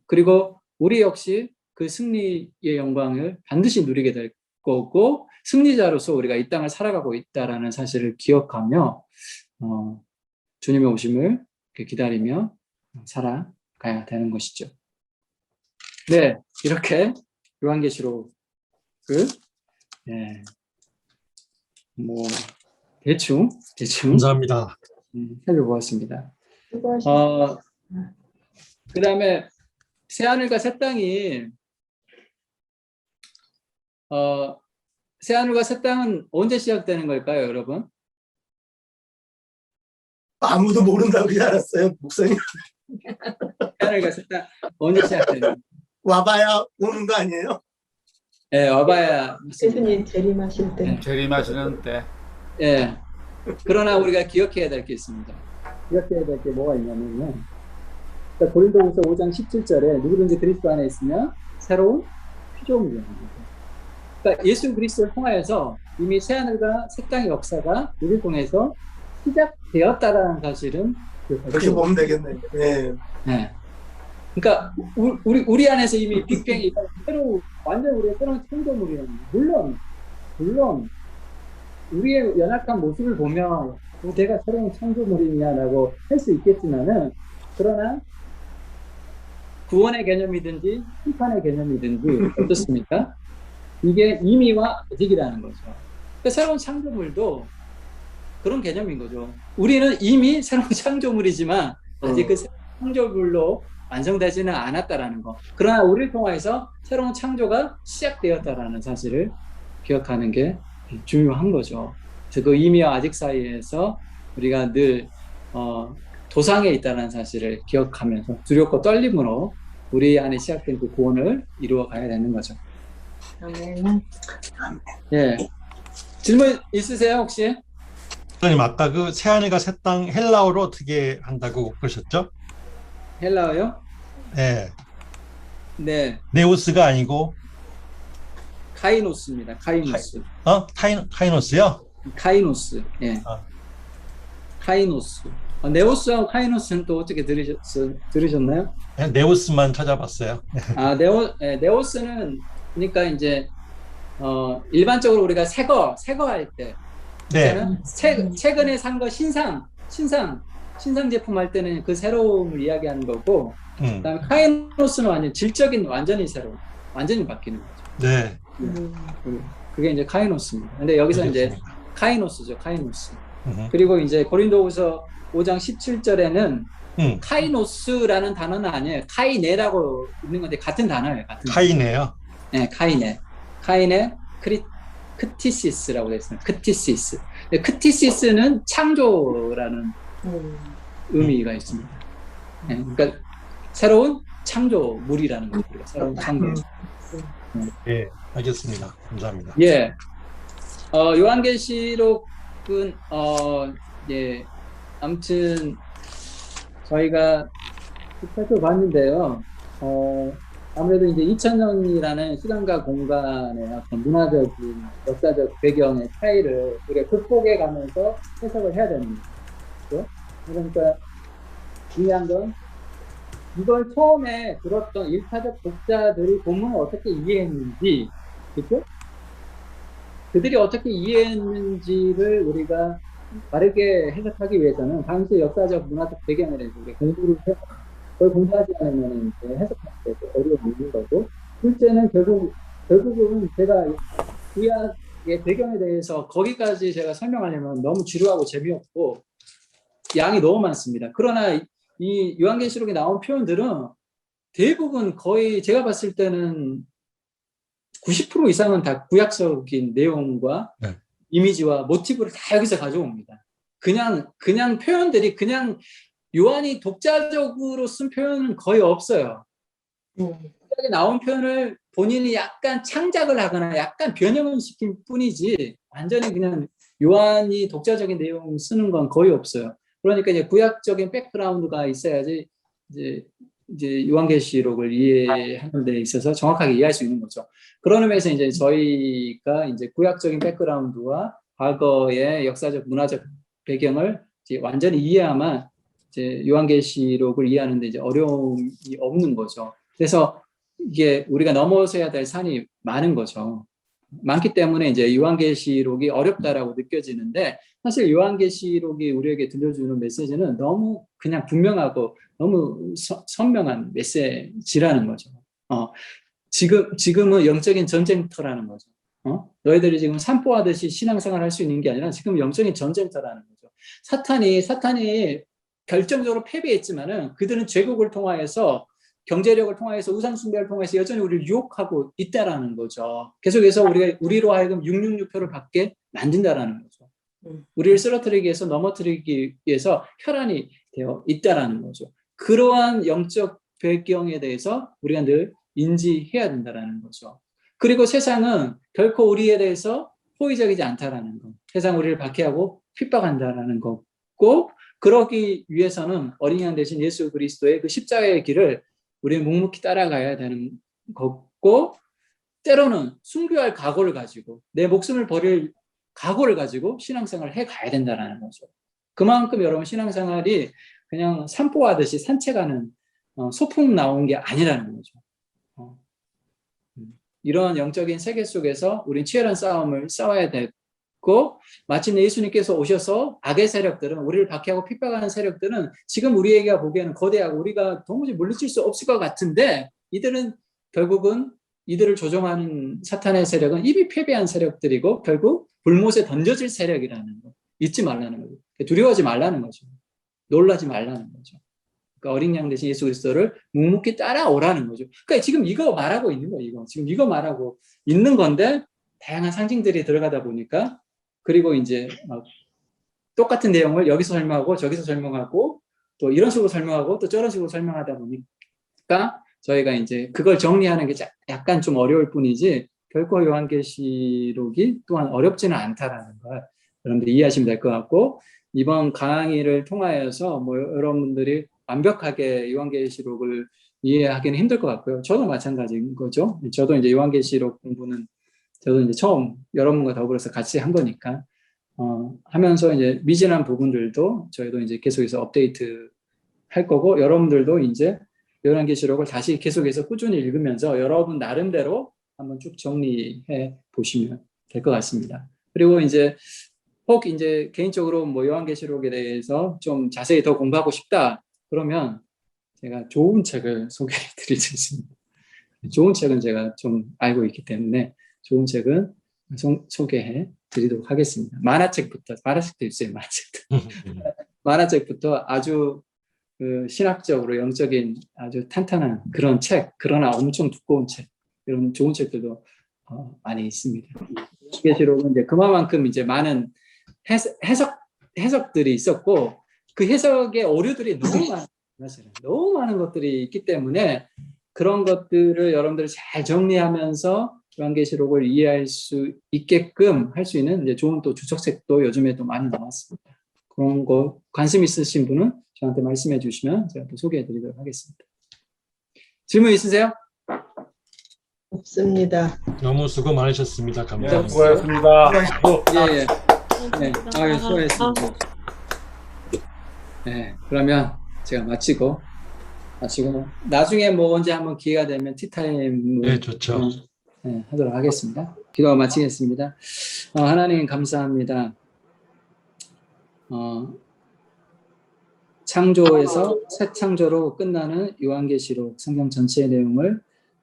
그리고 우리 역시 그 승리의 영광을 반드시 누리게 될 거고 승리자로서 우리가 이 땅을 살아가고 있다라는 사실을 기억하며 주님의 오심을 기다리며 살아가야 되는 것이죠. 네, 이렇게 요한계시록을 예. 뭐 대충 감사합니다. 살펴보았습니다. 수고하셨습니다. 그다음에 새하늘과 새 땅이 새하늘과 새 땅은 언제 시작되는 걸까요, 여러분? 아무도 모른다고 그러지 않았어요, 목사님? 새하늘과 새 땅 언제 시작되는? 와봐야 오는 거 아니에요? 예, 와봐야. 대표님 재림하실 때. 재림하시는 때 예. 그러나 우리가 기억해야 될 게 있습니다. 기억해야 될 게 뭐가 있냐면요. 그러니까 고린도후서 5장 17절에 누구든지 그리스도 안에 있으면 새로운 피조물이라는 거죠. 그러니까 예수 그리스도를 통하여서 이미 새하늘과 새 땅의 역사가 우리를 통해서 시작되었다라는 사실은 그렇게 보면 되겠네요. 네. 네. 그러니까 우리 안에서 이미 빅뱅이 새로 완전 우리의 새로운 창조물이라는 거예요. 물론 우리의 연약한 모습을 보면 내가 새로운 창조물이냐라고 할 수 있겠지만은 그러나 구원의 개념이든지 심판의 개념이든지 어떻습니까? 이게 이미와 아직이라는 거죠. 그러니까 새로운 창조물도 그런 개념인 거죠. 우리는 이미 새로운 창조물이지만 아직 그 새로운 창조물로 완성되지는 않았다라는 거. 그러나 우리를 통해서 새로운 창조가 시작되었다라는 사실을 기억하는 게 중요한 거죠. 그래서 그 이미와 아직 사이에서 우리가 늘 도상에 있다는 사실을 기억하면서 두렵고 떨림으로 우리 안에 시작된 그 구원을 이루어 가야 되는 거죠. 아멘. 예. 질문 있으세요, 혹시? 목사님 아까 그 새하늘과 새 땅 헬라어로 어떻게 한다고 그러셨죠? 헬라어요? 네. 네. 네오스가 아니고 카이노스입니다. 카이노스. 카이노스요? 카이노스. 예. 카이노스. 네오스하고 카이노스는 또 어떻게 들으셨나요? 그냥 네오스만 찾아봤어요. 네오스는 그러니까 이제 일반적으로 우리가 새거 할 때, 네. 최근에 산 거 신상 제품 할 때는 그 새로움을 이야기하는 거고, 그다음에 카이노스는 완전히 새로운, 완전히 바뀌는 거죠. 네. 그게 이제 카이노스입니다. 근데 여기서 알겠습니다. 이제 카이노스죠, 카이노스. 그리고 이제 고린도후서 5장 17절에는 카이노스라는 단어는 아니에요. 카이네라고 있는 건데 같은 단어예요. 카이네요. 네, 카이네, 크티시스라고 되어 있습니다. 크티시스. 크티시스는 창조라는 의미가 있습니다. 네, 그러니까 새로운 창조물이라는 거죠. 새로운 창조. 네, 알겠습니다. 감사합니다. 예. 요한계시록은 예. 아무튼 저희가 살펴봤는데요. 아무래도 이제 2000년이라는 시간과 공간의 어떤 문화적인, 역사적 배경의 차이를 우리가 극복해 가면서 해석을 해야 되는 거죠. 그러니까 중요한 건 이걸 처음에 들었던 1차적 독자들이 본문을 어떻게 이해했는지, 그렇죠? 그들이 어떻게 이해했는지를 우리가 바르게 해석하기 위해서는 당시 역사적 문화적 배경에 대해서 우리가 공부를 해서 그걸 공부하지 않으면 이제 해석할 때도 어려움이 있는 거고, 둘째는 결국은 제가 구약의 배경에 대해서 거기까지 제가 설명하려면 너무 지루하고 재미없고 양이 너무 많습니다. 그러나 이 요한계시록에 나온 표현들은 대부분 거의 제가 봤을 때는 90% 이상은 다 구약적인 내용과 네. 이미지와 모티브를 다 여기서 가져옵니다. 그냥 표현들이 그냥 요한이 독자적으로 쓴 표현은 거의 없어요. 여기 나온 표현을 본인이 약간 창작을 하거나 약간 변형을 시킨 뿐이지 완전히 그냥 요한이 독자적인 내용 쓰는 건 거의 없어요. 그러니까 이제 구약적인 백그라운드가 있어야지 이제 요한계시록을 이해하는 데 있어서 정확하게 이해할 수 있는 거죠. 그런 의미에서 이제 저희가 이제 구약적인 백그라운드와 과거의 역사적 문화적 배경을 이제 완전히 이해하면 이제 요한계시록을 이해하는데 이제 어려움이 없는 거죠. 그래서 이게 우리가 넘어서야 될 산이 많은 거죠. 많기 때문에 이제 요한계시록이 어렵다라고 느껴지는데 사실 요한계시록이 우리에게 들려주는 메시지는 너무 그냥 분명하고 너무 선명한 메시지라는 거죠. 지금은 영적인 전쟁터라는 거죠. 너희들이 지금 산보하듯이 신앙생활 할 수 있는 게 아니라 지금 영적인 전쟁터라는 거죠. 사탄이 결정적으로 패배했지만은 그들은 제국을 통하여서 경제력을 통해서 우상 숭배를 통해서 여전히 우리를 유혹하고 있다라는 거죠. 계속해서 우리로 하여금 666표를 받게 만든다라는 거죠. 우리를 쓰러뜨리기 위해서 넘어뜨리기 위해서 혈안이 되어 있다라는 거죠. 그러한 영적 배경에 대해서 우리가 늘 인지해야 된다라는 거죠. 그리고 세상은 결코 우리에 대해서 호의적이지 않다라는 것. 세상 우리를 박해하고 핍박한다라는 거고, 그러기 위해서는 어린 양 대신 예수 그리스도의 그 십자가의 길을 우리는 묵묵히 따라가야 되는 거고, 때로는 순교할 각오를 가지고 내 목숨을 버릴 각오를 가지고 신앙생활을 해가야 된다는 거죠. 그만큼 여러분 신앙생활이 그냥 산보하듯이 산책하는 소풍 나온 게 아니라는 거죠. 이런 영적인 세계 속에서 우린 치열한 싸움을 싸워야 되고, 마침내 예수님께서 오셔서 악의 세력들은, 우리를 박해하고 핍박하는 세력들은 지금 우리에게 보기에는 거대하고 우리가 도무지 물리칠 수 없을 것 같은데, 이들은 결국은 이들을 조종하는 사탄의 세력은 이미 패배한 세력들이고 결국 불못에 던져질 세력이라는 거 잊지 말라는 거죠. 두려워하지 말라는 거죠. 놀라지 말라는 거죠. 그러니까 어린 양 대신 예수 그리스도를 묵묵히 따라오라는 거죠. 그러니까 지금 이거 말하고 있는 거예요. 지금 이거 말하고 있는 건데, 다양한 상징들이 들어가다 보니까, 그리고 이제 똑같은 내용을 여기서 설명하고 저기서 설명하고 또 이런 식으로 설명하고 또 저런 식으로 설명하다 보니까 저희가 이제 그걸 정리하는 게 약간 좀 어려울 뿐이지, 결코 요한계시록이 또한 어렵지는 않다라는 걸 여러분들이 이해하시면 될 것 같고, 이번 강의를 통하여서 여러분들이 완벽하게 요한계시록을 이해하기는 힘들 것 같고요. 저도 마찬가지인 거죠. 저도 이제 요한계시록 공부는 저도 이제 처음 여러분과 더불어서 같이 한 거니까 하면서 이제 미진한 부분들도 저희도 이제 계속해서 업데이트 할 거고, 여러분들도 이제 요한계시록을 다시 계속해서 꾸준히 읽으면서 여러분 나름대로 한번 쭉 정리해 보시면 될 것 같습니다. 그리고 이제 혹 이제 개인적으로 요한계시록에 대해서 좀 자세히 더 공부하고 싶다 그러면 제가 좋은 책을 소개해 드릴 수 있습니다. 좋은 책은 제가 좀 알고 있기 때문에 좋은 책은 소개해 드리도록 하겠습니다. 만화책도 있어요. 만화책부터 아주 신학적으로 영적인 아주 탄탄한 그런 책, 그러나 엄청 두꺼운 책, 이런 좋은 책들도 많이 있습니다. 계시록은 이제 그만큼 이제 많은 해석들이 있었고, 그 해석의 오류들이 너무 많은 것들이 있기 때문에 그런 것들을 여러분들이 잘 정리하면서 요한계시록을 이해할 수 있게끔 할 수 있는 이제 좋은 또 주석책도 요즘에 또 많이 나왔습니다. 그런 거 관심 있으신 분은 저한테 말씀해 주시면 제가 또 소개해 드리도록 하겠습니다. 질문 있으세요? 없습니다. 너무 수고 많으셨습니다. 감사합니다. 수고하셨습니다. 예. 네, 수고하셨습니다. 네, 그러면 제가 마치고 나중에 언제 한번 기회가 되면 티타임 네, 좋죠. 하도록 하겠습니다. 기도 마치겠습니다. 하나님 감사합니다. 창조에서 새 창조로 끝나는 요한계시록 성경 전체의 내용을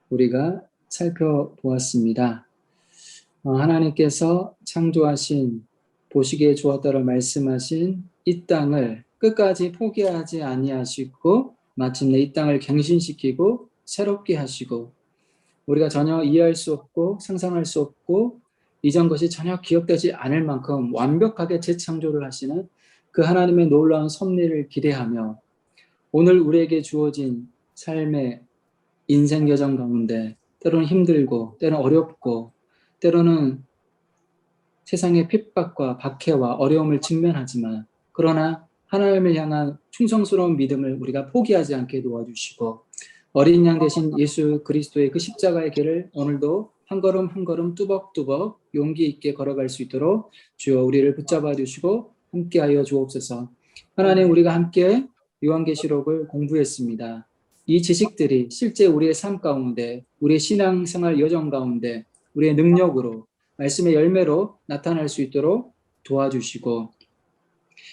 우리가 살펴보았습니다. 하나님께서 창조하신 보시기에 좋았다고 말씀하신 이 땅을 끝까지 포기하지 아니하시고 마침내 이 땅을 갱신시키고 새롭게 하시고, 우리가 전혀 이해할 수 없고 상상할 수 없고 이전 것이 전혀 기억되지 않을 만큼 완벽하게 재창조를 하시는 그 하나님의 놀라운 섭리를 기대하며, 오늘 우리에게 주어진 삶의 인생 여정 가운데 때로는 힘들고 때로는 어렵고 때로는 세상의 핍박과 박해와 어려움을 직면하지만, 그러나 하나님을 향한 충성스러운 믿음을 우리가 포기하지 않게 도와주시고, 어린 양 대신 예수 그리스도의 그 십자가의 길을 오늘도 한 걸음 한 걸음 뚜벅뚜벅 용기 있게 걸어갈 수 있도록 주여 우리를 붙잡아 주시고 함께하여 주옵소서. 하나님, 우리가 함께 요한계시록을 공부했습니다. 이 지식들이 실제 우리의 삶 가운데, 우리의 신앙생활 여정 가운데 우리의 능력으로, 말씀의 열매로 나타날 수 있도록 도와주시고,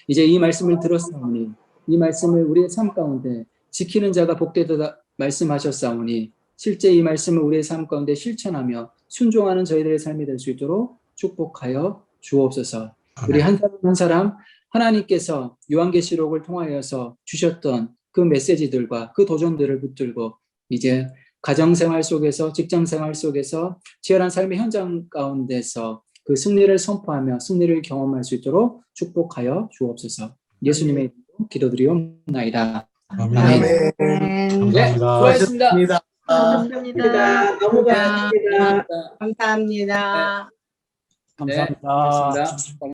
이제 이 말씀을 들었사오니 이 말씀을 우리의 삶 가운데 지키는 자가 복되다 말씀하셨사오니, 실제 이 말씀을 우리의 삶 가운데 실천하며 순종하는 저희들의 삶이 될 수 있도록 축복하여 주옵소서. 우리 한 사람 한 사람 하나님께서 요한계시록을 통하여서 주셨던 그 메시지들과 그 도전들을 붙들고 이제 가정생활 속에서 직장생활 속에서 치열한 삶의 현장 가운데서 그 승리를 선포하며 승리를 경험할 수 있도록 축복하여 주옵소서. 예수님의 이름으로 기도드리옵나이다. 아멘. 아멘. 네. 네, 감사합니다. 수고하셨습니다. 감사합니다. 너무 고맙습니다. 감사합니다. 네, 감사합니다. 고맙습니다.